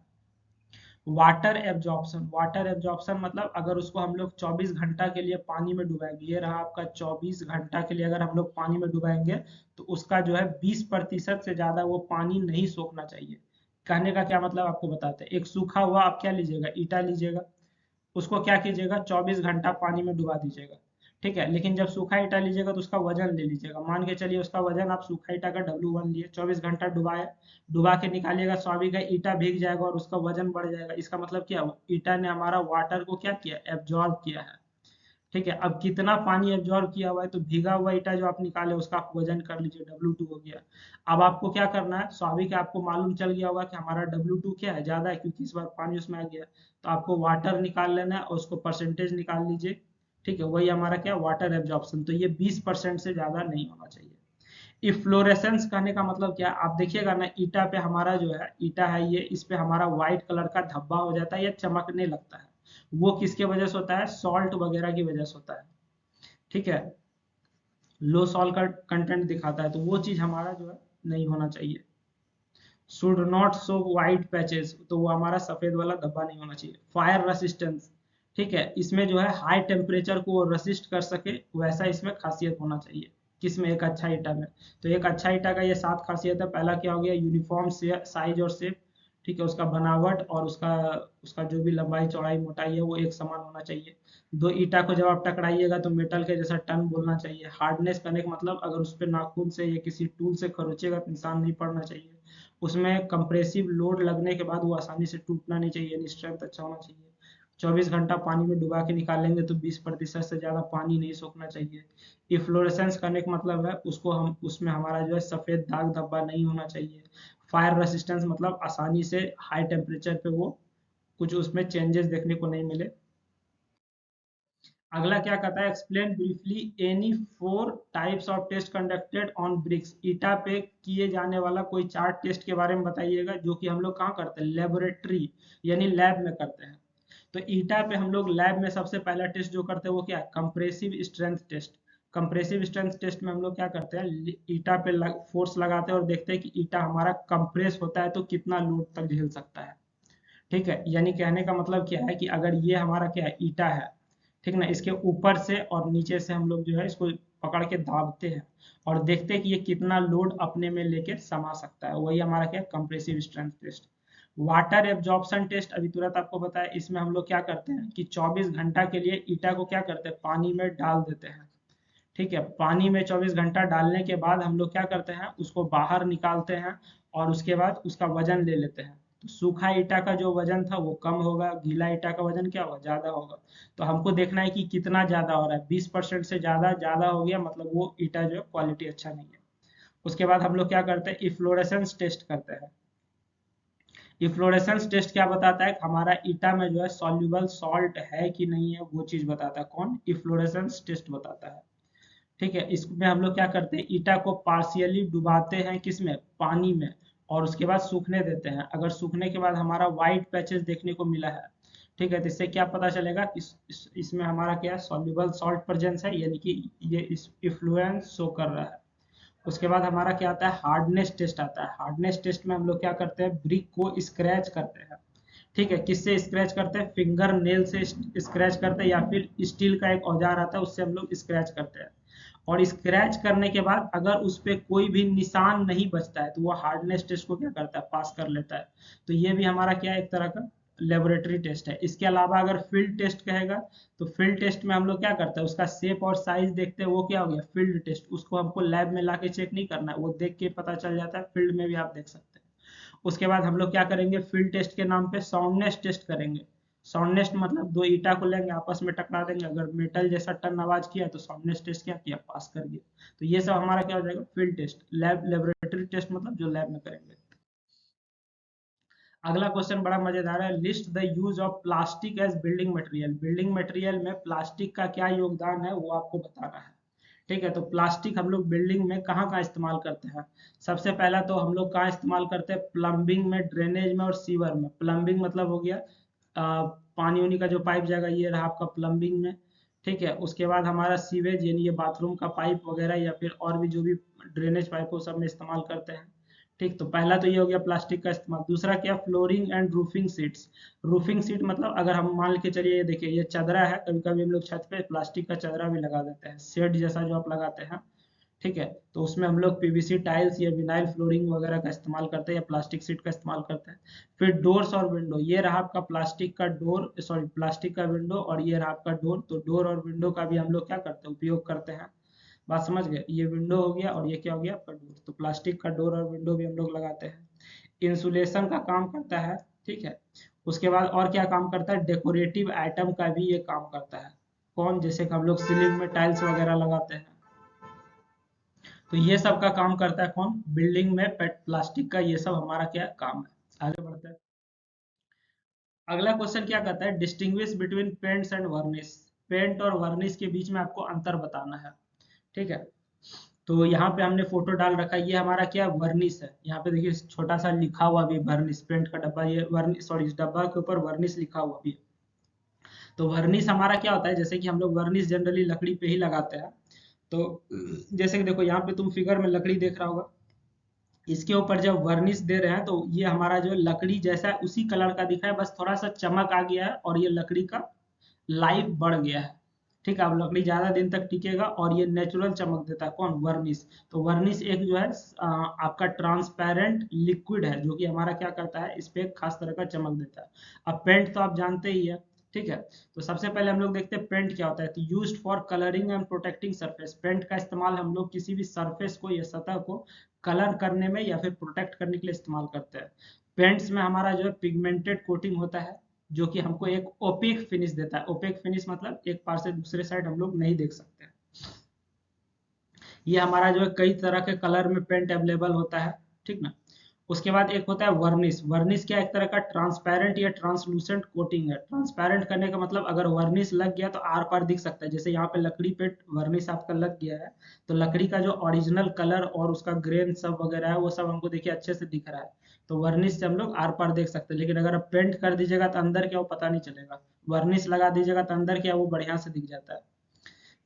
वाटर एब्जॉर्प्शन, वाटर एब्जॉर्प्शन मतलब अगर उसको हम लोग 24 घंटा के लिए पानी में डुबाएंगे, ये रहा आपका 24 घंटा के लिए अगर हम लोग पानी में डुबाएंगे, तो उसका जो है 20% से ज्यादा वो पानी नहीं सोखना चाहिए। कहने का क्या मतलब आपको बताते हैं। एक सूखा हुआ आप क्या लीजिएगा? ईटा लीजिएगा, उसको क्या कीजिएगा? 24 घंटा पानी में डुबा दीजिएगा, ठीक है। लेकिन जब सूखा ईटा लीजिएगा तो उसका वजन ले लीजिएगा। मान के चलिए उसका वजन, आप सूखा ईटा का W1 लिए, 24 घंटा डुबाए, डुबा के निकालिएगा, स्वाभाविक है ईटा भीग जाएगा और उसका वजन बढ़ जाएगा। इसका मतलब क्या हुआ? ईटा ने हमारा वाटर को क्या किया? एब्जॉर्ब किया है, ठीक है। अब कितना पानी एब्जॉर्ब किया हुआ है, तो भीगा हुआ ईटा जो आप निकाले उसका आप वजन कर लीजिए, W2 हो गया। अब आपको क्या करना है? स्वाभाविक है आपको मालूम चल गया होगा कि हमारा W2 क्या है? ज्यादा है, क्योंकि इस बार पानी उसमें आ गया। तो आपको वाटर निकाल लेना है और उसको परसेंटेज निकाल लीजिए, ठीक है। वही हमारा क्या? Water absorption. तो ये 20% से ज्यादा नहीं होना चाहिए। इफ्लोरेसेंस कहने का मतलब क्या है? आप देखिएगा ना, ईटा पे हमारा जो है, ईटा है ये, इस पे हमारा व्हाइट कलर का धब्बा हो जाता है या चमकने लगता है। वो किसके वजह से होता है? सॉल्ट वगैरह की वजह से होता है, ठीक है। लो सॉल्ट का कंटेंट दिखाता है, तो वो चीज हमारा जो है नहीं होना चाहिए। Should not show white patches, तो वो हमारा सफेद वाला धब्बा नहीं होना चाहिए। फायर रेसिस्टेंस, ठीक है, इसमें जो है हाई टेम्परेचर को रसिस्ट कर सके वैसा इसमें खासियत होना चाहिए। किसमें? एक अच्छा ईटा में। तो एक अच्छा ईटा का ये 7 खासियत है। पहला क्या हो गया? यूनिफॉर्म साइज और शेप, ठीक है। उसका बनावट और उसका उसका जो भी लंबाई चौड़ाई मोटाई है वो एक समान होना चाहिए। दो ईटा को जब आप टकराइएगा तो मेटल के जैसा टन बोलना चाहिए। हार्डनेस करने का मतलब अगर उस पर नाखून से या किसी टूल से खरोचेगा तो निशान नहीं पड़ना चाहिए। उसमें कंप्रेसिव लोड लगने के बाद वो आसानी से टूटना नहीं चाहिए, यानी स्ट्रेंथ अच्छा होना चाहिए। 24 घंटा पानी में डुबा के निकालेंगे तो 20% से ज्यादा पानी नहीं सोखना चाहिए। इफ्लोरेसेंस करने का मतलब है उसको हम, उसमें हमारा जो है सफेद दाग धब्बा नहीं होना चाहिए। फायर रेसिस्टेंस मतलब आसानी से हाई टेम्परेचर पे वो कुछ उसमें चेंजेस देखने को नहीं मिले। अगला क्या कहता है? Explain briefly any 4 types of test conducted on bricks. ईटा पे किए जाने वाला कोई 4 टेस्ट के बारे में बताइएगा जो कि हम लोग कहाँ करते हैं? लेबोरेटरी, यानी लैब में करते हैं। तो ईटा पे हम लोग लैब में सबसे पहला टेस्ट जो करते हैं वो क्या है? Compressive strength test. Compressive strength test में हम लोग क्या करते हैं? ईटा पे फोर्स लगाते हैं और देखते हैं कि ईटा हमारा कंप्रेस होता है तो कितना लोड तक झेल सकता है, ठीक है। यानी कहने का मतलब क्या है कि अगर ये हमारा क्या है? ईटा है, ठीक ना, इसके ऊपर से और नीचे से हम लोग जो है इसको पकड़ के दाबते हैं और देखते हैं कि ये कितना लोड अपने में लेके समा सकता है। वही हमारा क्या? Compressive strength test. Water absorption test अभी तुरंत आपको बताया। इसमें हम लोग क्या करते हैं कि 24 घंटा के लिए ईटा को क्या करते हैं? पानी में डाल देते हैं, ठीक है। पानी में 24 घंटा डालने के बाद हम लोग क्या करते हैं? उसको बाहर निकालते हैं और उसके बाद उसका वजन ले लेते हैं। तो सूखा ईटा का जो वजन था वो कम होगा, गीला ईटा का वजन क्या होगा? ज्यादा होगा। तो हमको देखना है कि कितना ज्यादा हो रहा है। 20% से ज्यादा ज्यादा हो गया मतलब वो ईटा जो है क्वालिटी अच्छा नहीं है। उसके बाद हम लोग क्या करते हैं? इफ्लोरेसेंस टेस्ट करते हैं। इफ्लोरेसेंस टेस्ट क्या बताता है? हमारा ईटा में जो है सॉल्युबल सॉल्ट है कि नहीं है, वो चीज बताता है। कौन? इफ्लोरेसेंस टेस्ट बताता है, ठीक है। इसमें हम लोग क्या करते हैं? ईटा को पार्शियली डुबाते हैं, किसमें? पानी में, और उसके बाद सूखने देते हैं। अगर सूखने के बाद हमारा व्हाइट पैचेस देखने को मिला है ठीक है, तो इससे क्या पता चलेगा कि इसमें हमारा क्या है, सॉल्युबल सॉल्ट प्रेजेंस है, यानी कि ये इस इफ्लुएंस शो कर रहा है। उसके बाद हमारा क्या आता है, हार्डनेस टेस्ट आता है। हार्डनेस टेस्ट में हम लोग क्या करते हैं, ब्रिक को स्क्रैच करते हैं। ठीक है, किससे स्क्रैच करते हैं, फिंगर नेल से स्क्रैच करते हैं, या फिर स्टील का एक औजार आता है उससे हम लोग स्क्रैच करते हैं। और स्क्रैच करने के बाद अगर उस पर कोई भी निशान नहीं बचता है तो वो हार्डनेस टेस्ट को क्या करता है, पास कर लेता है। तो ये भी हमारा क्या है, एक तरह का लेबोरेटरी टेस्ट है। इसके अलावा अगर फील्ड टेस्ट कहेगा, तो फील्ड टेस्ट में हम लोग क्या करते हैं, उसका शेप और साइज देखते हैं, वो क्या हो गया फील्ड टेस्ट। उसको हमको लैब में लाके चेक नहीं करना है, वो देख के पता चल जाता है, फील्ड में भी आप देख सकते हैं। उसके बाद हम लोग क्या करेंगे, फील्ड टेस्ट के नाम पे साउंडनेस टेस्ट करेंगे। साउंडनेस मतलब दो ईटा को लेंगे, आपस में टकरा देंगे, अगर मेटल जैसा टन आवाज किया तो साउंडनेस टेस्ट क्या किया, पास कर गया। तो ये सब हमारा क्या हो जाएगा, फील्ड टेस्ट। लेबोरेटरी टेस्ट मतलब जो लैब में करेंगे। अगला क्वेश्चन बड़ा मजेदार है, list the use of plastic as building material. Building material में प्लास्टिक का क्या योगदान है वो आपको बताना है। ठीक है, तो प्लास्टिक हम लोग बिल्डिंग में कहाँ कहाँ इस्तेमाल करते हैं। सबसे पहला तो हम लोग कहाँ इस्तेमाल करते हैं, प्लम्बिंग में, ड्रेनेज में और सीवर में। प्लम्बिंग मतलब हो गया पानी उनी का जो पाइप जाएगा, ये रहा आपका प्लम्बिंग में। ठीक है, उसके बाद हमारा सीवेज यानी ये बाथरूम का पाइप वगैरह, या फिर और भी जो भी ड्रेनेज पाइप हो सब में इस्तेमाल करते हैं। ठीक, तो पहला तो ये हो गया प्लास्टिक का इस्तेमाल। दूसरा क्या, flooring and roofing seats. Roofing seat मतलब अगर हम मान के चलिए, ये देखिए ये चदरा है, कभी कभी हम लोग छत पे प्लास्टिक का चदरा भी लगा देते हैं, शेड जैसा जो आप लगाते हैं। ठीक है, तो उसमें हम लोग पीवीसी टाइल्स या विनाइल फ्लोरिंग वगैरह का इस्तेमाल करते हैं, या प्लास्टिक सीट का इस्तेमाल करते हैं। फिर डोर्स और विंडो, ये रहा आपका प्लास्टिक का डोर, सॉरी प्लास्टिक का विंडो, और ये रहा आपका डोर। तो डोर और विंडो का भी हम लोग क्या करते हैं, उपयोग करते हैं। बात समझ गए, ये विंडो हो गया और ये क्या हो गया आपका डोर। तो प्लास्टिक का डोर और विंडो भी हम लोग लगाते हैं। इंसुलेशन का काम करता है। ठीक है, उसके बाद और क्या काम करता है, डेकोरेटिव आइटम का भी ये काम करता है। कौन, जैसे कि हम लोग सीलिंग में टाइल्स वगैरह लगाते हैं, तो ये सब का काम करता है कौन, बिल्डिंग में पेट प्लास्टिक का ये सब हमारा क्या काम है। आगे बढ़ते हैं। अगला क्वेश्चन क्या कहता है, distinguish between paints and varnish. Paint और वर्निश के बीच में आपको अंतर बताना है। ठीक है, तो यहाँ पे हमने फोटो डाल रखा है, ये हमारा क्या वर्निश है। यहाँ पे देखिए छोटा सा लिखा हुआ भी वर्निश, पेंट का डब्बा, ये वर्निश, सॉरी इस डब्बा के ऊपर वर्निश लिखा हुआ भी है। तो वर्निश हमारा क्या होता है, जैसे कि हम लोग वर्निश जनरली लकड़ी पे ही लगाते हैं। तो जैसे कि देखो यहाँ पे तुम फिगर में लकड़ी देख रहा होगा, इसके ऊपर जब वर्निश दे रहे हैं तो ये हमारा जो लकड़ी जैसा है उसी कलर का दिखा है, बस थोड़ा सा चमक आ गया है और ये लकड़ी का लाइफ बढ़ गया है। ठीक है, अब लकड़ी ज्यादा दिन तक टिकेगा और ये नेचुरल चमक देता है, कौन, वर्निश। तो वर्निश एक जो है आपका ट्रांसपेरेंट लिक्विड है, जो कि हमारा क्या करता है, इस पे एक खास तरह का चमक देता है। अब पेंट तो आप जानते ही है। ठीक है, तो सबसे पहले हम लोग देखते हैं पेंट क्या होता है। तो used for colouring and protecting surface. Paint का इस्तेमाल हम लोग किसी भी सरफेस को या सतह को कलर करने में या फिर प्रोटेक्ट करने के लिए इस्तेमाल करते हैं। पेंट्स में हमारा जो है पिगमेंटेड कोटिंग होता है, जो कि हमको एक ओपेक फिनिश देता है। ओपेक फिनिश मतलब एक पार से दूसरे साइड हम लोग नहीं देख सकते। ये हमारा जो है कई तरह के कलर में पेंट अवेलेबल होता है। ठीक ना, उसके बाद एक होता है वर्निश। वर्निश क्या, एक तरह का ट्रांसपेरेंट या ट्रांसलूसेंट कोटिंग है। ट्रांसपेरेंट करने का मतलब अगर वर्निश लग गया तो आर पार दिख सकता है। जैसे यहाँ पे लकड़ी पे वर्निश आपका लग गया है, तो लकड़ी का जो ओरिजिनल कलर और उसका ग्रेन सब वगैरह है वो सब हमको देखिए अच्छे से दिख रहा है। तो वर्निश से हम लोग आर पार देख सकते हैं। लेकिन अगर आप पेंट कर दीजिएगा तो अंदर क्या वो पता नहीं चलेगा, वर्निश लगा दीजिएगा तो अंदर क्या वो बढ़िया से दिख जाता है।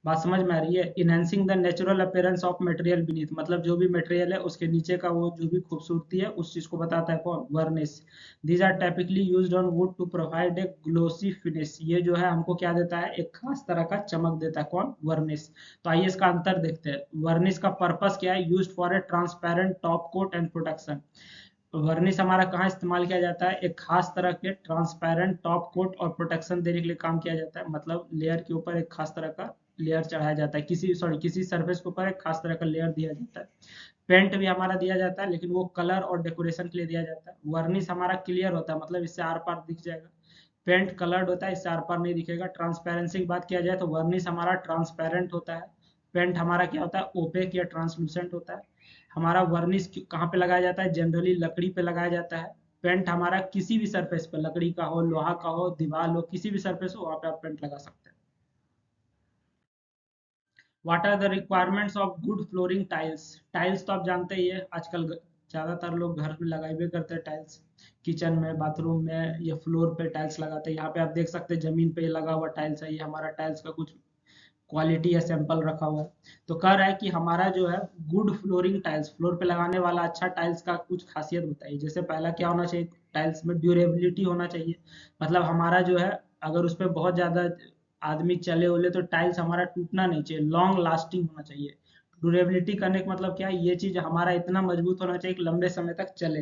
बात समझ में आ रही है। Enhancing the natural appearance of material beneath, मतलब जो भी मटेरियल है उसके नीचे का वो जो भी खूबसूरती है उस चीज को बताता है कौन, varnish. These are typically used on wood to provide a glossy finish. ये जो है हमको क्या देता है, एक खास तरह का चमक देता है, कौन, वर्निश। तो आइए इसका अंतर देखते हैं। वर्निश का पर्पस क्या है, used for a transparent top coat and protection. Varnish हमारा कहाँ इस्तेमाल किया जाता है, एक खास तरह के ट्रांसपेरेंट टॉप कोट और प्रोटेक्शन देने के लिए काम किया जाता है। मतलब लेयर के ऊपर एक खास तरह का लेयर चढ़ाया जाता है, किसी सरफेस के ऊपर एक खास तरह का लेयर दिया जाता है। पेंट भी हमारा दिया जाता है, लेकिन वो कलर और डेकोरेशन के लिए दिया जाता है। वर्निश हमारा क्लियर होता है, मतलब इससे आर पार दिख जाएगा। पेंट कलर्ड होता है, इससे आर पार नहीं दिखेगा। ट्रांसपेरेंसी की बात किया जाए तो वर्निश हमारा ट्रांसपेरेंट होता है, पेंट हमारा क्या होता है, ओपेक या ट्रांसलूसेंट होता है। हमारा वर्निश कहाँ पे लगाया जाता है, जनरली लकड़ी पे लगाया जाता है। पेंट हमारा किसी भी सरफेस पे, लकड़ी का हो, लोहा का हो, दीवार हो, किसी भी सरफेस हो वहाँ पे आप पेंट लगा सकते हैं। What are the requirements of good flooring tiles. Tiles तो आप जानते ही है, आजकल ज़्यादातर लोग घर में लगाए करते हैं टाइल्स, किचन में, बाथरूम में, या फ्लोर पे टाइल्स लगाते हैं। यहाँ पे आप देख सकते हैं जमीन पे लगा हुआ टाइल्स है, ये हमारा टाइल्स का कुछ क्वालिटी या सैंपल रखा हुआ है। तो कह रहा है कि हमारा जो है गुड फ्लोरिंग टाइल्स, फ्लोर पे लगाने वाला अच्छा टाइल्स का कुछ खासियत बताइए। जैसे पहला क्या होना चाहिए, टाइल्स में ड्यूरेबिलिटी होना चाहिए। मतलब हमारा जो है अगर उस पर बहुत ज़्यादा आदमी चले उले तो टाइल्स हमारा टूटना नहीं चाहिए, लॉन्ग लास्टिंग होना चाहिए। ड्यूरेबिलिटी करने का मतलब क्या है, ये चीज़ हमारा इतना मजबूत होना चाहिए कि लंबे समय तक चले।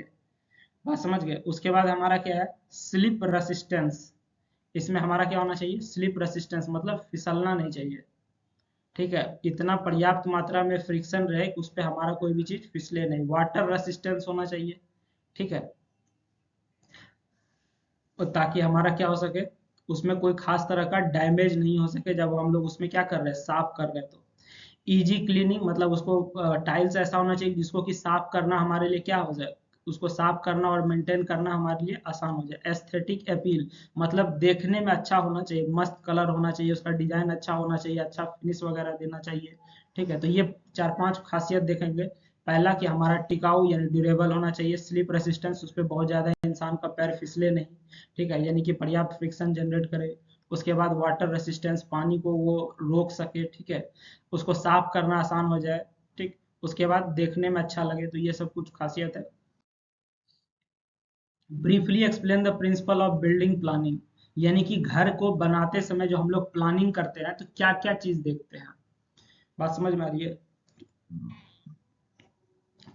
बात समझ गए। उसके बाद हमारा क्या है, स्लिप रेसिस्टेंस। इसमें हमारा क्या होना चाहिए, स्लिप रेसिस्टेंस, मतलब फिसलना नहीं चाहिए। ठीक है, इतना पर्याप्त मात्रा में फ्रिक्शन रहे कि उस पे हमारा कोई भी चीज फिसले नहीं। वाटर रेसिस्टेंस होना चाहिए। ठीक है, और ताकि हमारा क्या हो सके, उसमें कोई खास तरह का डैमेज नहीं हो सके जब हम लोग उसमें क्या कर रहे हैं, साफ कर रहे हैं। तो इजी क्लीनिंग, मतलब उसको टाइल्स ऐसा होना चाहिए जिसको कि साफ करना हमारे लिए क्या हो जाए, उसको साफ करना और मेंटेन करना हमारे लिए आसान हो जाए। एस्थेटिक अपील, मतलब देखने में अच्छा होना चाहिए, मस्त कलर होना चाहिए, उसका डिजाइन अच्छा होना चाहिए, अच्छा फिनिश वगैरह देना चाहिए। ठीक है, तो ये चार पांच खासियत देखेंगे। पहला कि हमारा टिकाऊ यानी ड्यूरेबल होना चाहिए, स्लिप रेसिस्टेंस, उस पर बहुत ज्यादा इंसान का पैर फिसले नहीं। ठीक है, यानी कि पर्याप्त फ्रिक्शन जनरेट करे। उसके बाद वाटर रेसिस्टेंस, पानी को वो रोक सके। ठीक है, उसको साफ करना आसान हो जाए। ठीक, उसके बाद देखने में अच्छा लगे। तो ये सब कुछ खासियत है। Briefly explain the principle of building planning, यानी कि घर को बनाते समय जो हम लोग प्लानिंग करते हैं तो क्या क्या चीज देखते हैं। बात समझ में आ रही है।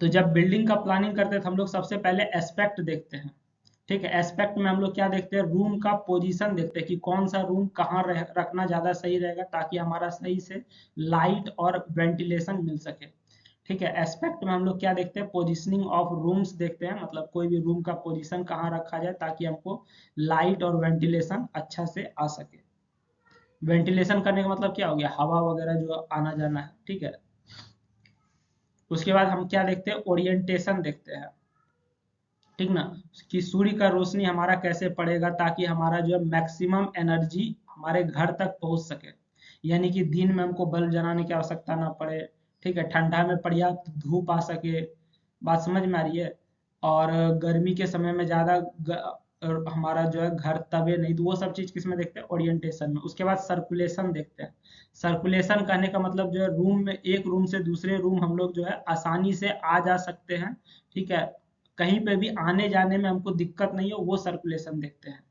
तो जब बिल्डिंग का प्लानिंग करते हैं तो हम लोग सबसे पहले एस्पेक्ट देखते हैं। ठीक है, एस्पेक्ट में हम लोग क्या देखते हैं, रूम का पोजीशन देखते हैं कि कौन सा रूम कहाँ रखना ज्यादा सही रहेगा ताकि हमारा सही से लाइट और वेंटिलेशन मिल सके। ठीक है, एस्पेक्ट में हम लोग क्या देखते हैं, पोजीशनिंग ऑफ रूम्स देखते हैं, मतलब कोई भी रूम का पोजीशन कहाँ रखा जाए ताकि हमको लाइट और वेंटिलेशन अच्छा से आ सके। वेंटिलेशन करने का मतलब क्या हो गया, हवा वगैरह जो आना जाना है। ठीक है, उसके बाद हम क्या देखते हैं, ओरिएंटेशन देखते हैं। ठीक ना, कि सूर्य का रोशनी हमारा कैसे पड़ेगा ताकि हमारा जो है मैक्सिमम एनर्जी हमारे घर तक पहुंच सके। यानी कि दिन में हमको बल्ब जलाने की आवश्यकता ना पड़े। ठीक है, ठंडा में पर्याप्त धूप आ सके। बात समझ में आ रही है। और गर्मी के समय में ज्यादा हमारा जो है घर तबे नहीं। तो वो सब चीज किसमें देखते हैं, ओरिएंटेशन में। उसके बाद सर्कुलेशन देखते हैं। सर्कुलेशन कहने का मतलब जो है रूम में, एक रूम से दूसरे रूम हम लोग जो है आसानी से आ जा सकते हैं। ठीक है, कहीं पे भी आने जाने में हमको दिक्कत नहीं हो, वो सर्कुलेशन देखते हैं।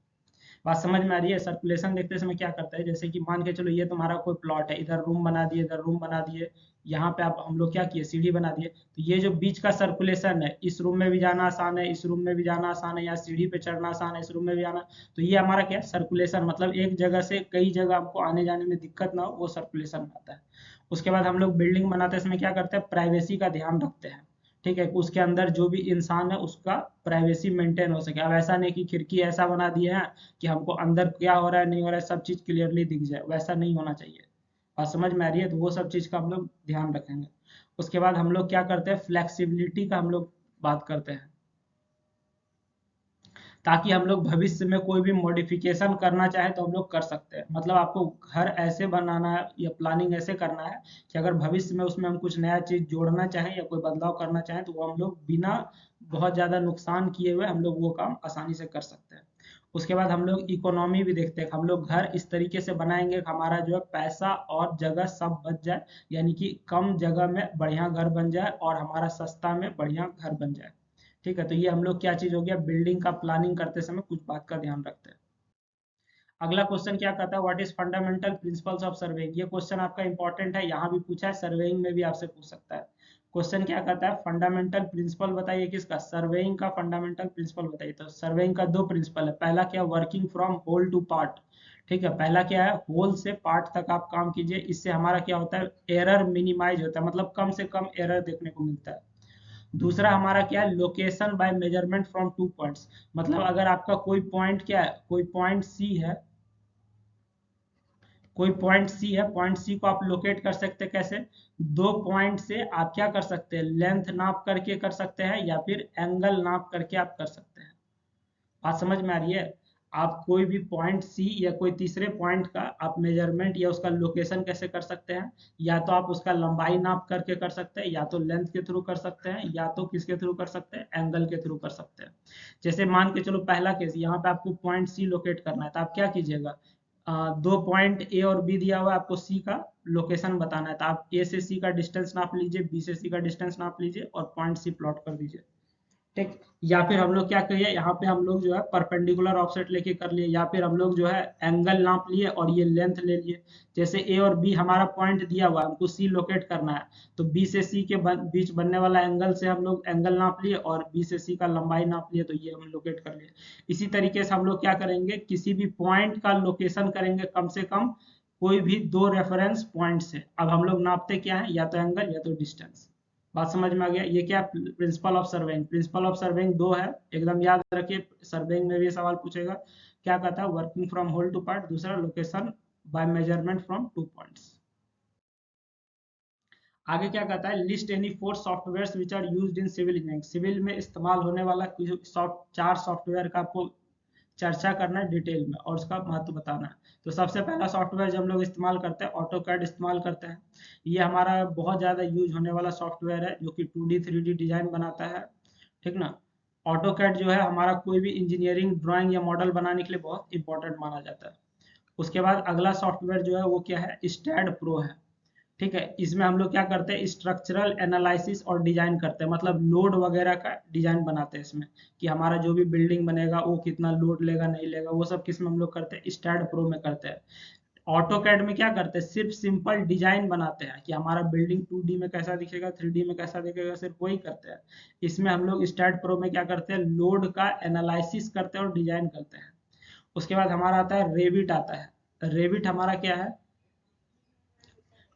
बात समझ में आ रही है। सर्कुलेशन देखते समय क्या करता है, जैसे कि मान के चलो ये तुम्हारा कोई प्लॉट है, इधर रूम बना दिए, इधर रूम बना दिए, यहाँ पे आप हम लोग क्या किए, सीढ़ी बना दिए। तो ये जो बीच का सर्कुलेशन है, इस रूम में भी जाना आसान है, इस रूम में भी जाना आसान है, या सीढ़ी पे चढ़ना आसान है, इस रूम में भी आना। तो ये हमारा क्या है, सर्कुलेशन, मतलब एक जगह से कई जगह आपको आने जाने में दिक्कत ना हो, वो सर्कुलेशन आता है। उसके बाद हम लोग बिल्डिंग बनाते समय क्या करते हैं, प्राइवेसी का ध्यान रखते हैं। ठीक है, उसके अंदर जो भी इंसान है उसका प्राइवेसी मेंटेन हो सके। अब ऐसा नहीं कि खिड़की ऐसा बना दिए हैं कि हमको अंदर क्या हो रहा है नहीं हो रहा है सब चीज क्लियरली दिख जाए, वैसा नहीं होना चाहिए। बात समझ में आ रही है। तो वो सब चीज का हम लोग ध्यान रखेंगे। उसके बाद हम लोग क्या करते हैं, फ्लेक्सिबिलिटी का हम लोग बात करते हैं, ताकि हम लोग भविष्य में कोई भी मॉडिफिकेशन करना चाहे तो हम लोग कर सकते हैं। मतलब आपको घर ऐसे बनाना है या प्लानिंग ऐसे करना है कि अगर भविष्य में उसमें हम कुछ नया चीज जोड़ना चाहें या कोई बदलाव करना चाहें तो वो हम लोग बिना बहुत ज्यादा नुकसान किए हुए हम लोग वो काम आसानी से कर सकते हैं। उसके बाद हम लोग इकोनॉमी भी देखते हैं। हम लोग घर इस तरीके से बनाएंगे कि हमारा जो है पैसा और जगह सब बच जाए, यानी कि कम जगह में बढ़िया घर बन जाए और हमारा सस्ता में बढ़िया घर बन जाए। ठीक है, तो ये हम लोग क्या चीज हो गया, बिल्डिंग का प्लानिंग करते समय कुछ बात का ध्यान रखते हैं। अगला क्वेश्चन क्या कहता है, what is fundamental principles of surveying. ये क्वेश्चन आपका इंपॉर्टेंट है, यहाँ भी पूछा है, सर्वेइंग में भी आपसे पूछ सकता है। क्वेश्चन क्या कहता है, फंडामेंटल प्रिंसिपल बताइए किसका, सर्वेइंग का फंडामेंटल प्रिंसिपल बताइए। तो सर्वेइंग का दो प्रिंसिपल है। पहला क्या, working from whole to part. ठीक है, पहला क्या है, होल से पार्ट तक आप काम कीजिए। इससे हमारा क्या होता है, एरर मिनिमाइज होता है, मतलब कम से कम एरर देखने को मिलता है। दूसरा हमारा क्या है, location by measurement from two points. मतलब अगर आपका कोई पॉइंट क्या है, कोई पॉइंट सी है, कोई पॉइंट सी है, पॉइंट सी को आप लोकेट कर सकते हैं कैसे, दो पॉइंट से आप क्या कर सकते हैं, लेंथ नाप करके कर सकते हैं या फिर एंगल नाप करके आप कर सकते हैं। बात समझ में आ रही है। आप कोई भी पॉइंट सी या कोई तीसरे पॉइंट का आप मेजरमेंट या उसका लोकेशन कैसे कर सकते हैं, या तो आप उसका लंबाई नाप करके कर सकते हैं, या तो लेंथ के थ्रू कर सकते हैं, या तो किसके थ्रू कर सकते हैं, एंगल के थ्रू कर सकते हैं। जैसे मान के चलो पहला केस, यहाँ पे आपको पॉइंट सी लोकेट करना है, तो आप क्या कीजिएगा, दो पॉइंट ए और बी दिया हुआ है, आपको सी का लोकेशन बताना है, तो आप ए से सी का डिस्टेंस नाप लीजिए, बी से सी का डिस्टेंस नाप लीजिए और पॉइंट सी प्लॉट कर दीजिए। ठीक, या फिर हम लोग क्या करिए, यहाँ पे हम लोग जो है परपेंडिकुलर ऑफसेट लेके कर लिए, या फिर हम लोग जो है एंगल नाप लिए और ये लेंथ ले लिए। जैसे ए और बी हमारा पॉइंट दिया हुआ है, हमको सी लोकेट करना है, तो बी से सी के बीच बनने वाला एंगल से हम लोग एंगल नाप लिए और बी से सी का लंबाई नाप लिए, तो ये हम लोकेट कर लिए। इसी तरीके से हम लोग क्या करेंगे, किसी भी पॉइंट का लोकेशन करेंगे कम से कम कोई भी दो रेफरेंस पॉइंट से। अब हम लोग नापते क्या है, या तो एंगल या तो डिस्टेंस। बात समझ में आ गया, ये क्या principle of surveying, principle of surveying दो है, एकदम याद रखिए, सर्वेइंग में भी सवाल पूछेगा। क्या कहता है, working from whole to part, दूसरा location by measurement from two points. आगे क्या कहता है, list any four software which are used in civil engineering, civil में इस्तेमाल होने वाला चार सॉफ्टवेयर का आपको चर्चा करना है डिटेल में और उसका महत्व बताना है। तो सबसे पहला सॉफ्टवेयर जो हम लोग इस्तेमाल करते हैं, ऑटो कैड इस्तेमाल करते हैं। ये हमारा बहुत ज़्यादा यूज होने वाला सॉफ्टवेयर है, जो कि 2D 3D डिजाइन बनाता है। ठीक ना। ऑटो कैड जो है हमारा कोई भी इंजीनियरिंग ड्राइंग या मॉडल बनाने के लिए बहुत इंपॉर्टेंट माना जाता है। उसके बाद अगला सॉफ्टवेयर जो है वो क्या है, स्टैड प्रो है। ठीक है, इसमें हम लोग क्या करते हैं, स्ट्रक्चरल एनालिसिस और डिजाइन करते हैं, मतलब लोड वगैरह का डिजाइन बनाते हैं इसमें, कि हमारा जो भी बिल्डिंग बनेगा वो कितना लोड लेगा नहीं लेगा, वो सब किस में हम लोग करते हैं, स्टैड प्रो में करते हैं। ऑटो कैड में क्या करते हैं, सिर्फ सिंपल डिजाइन बनाते हैं कि हमारा बिल्डिंग 2D में कैसा दिखेगा, 3D में कैसा दिखेगा, सिर्फ वही करते हैं। इसमें हम लोग स्टैड प्रो में क्या करते हैं, लोड का एनालिसिस करते हैं और डिजाइन करते हैं। उसके बाद हमारा आता है रेविट आता है। रेविट हमारा क्या है,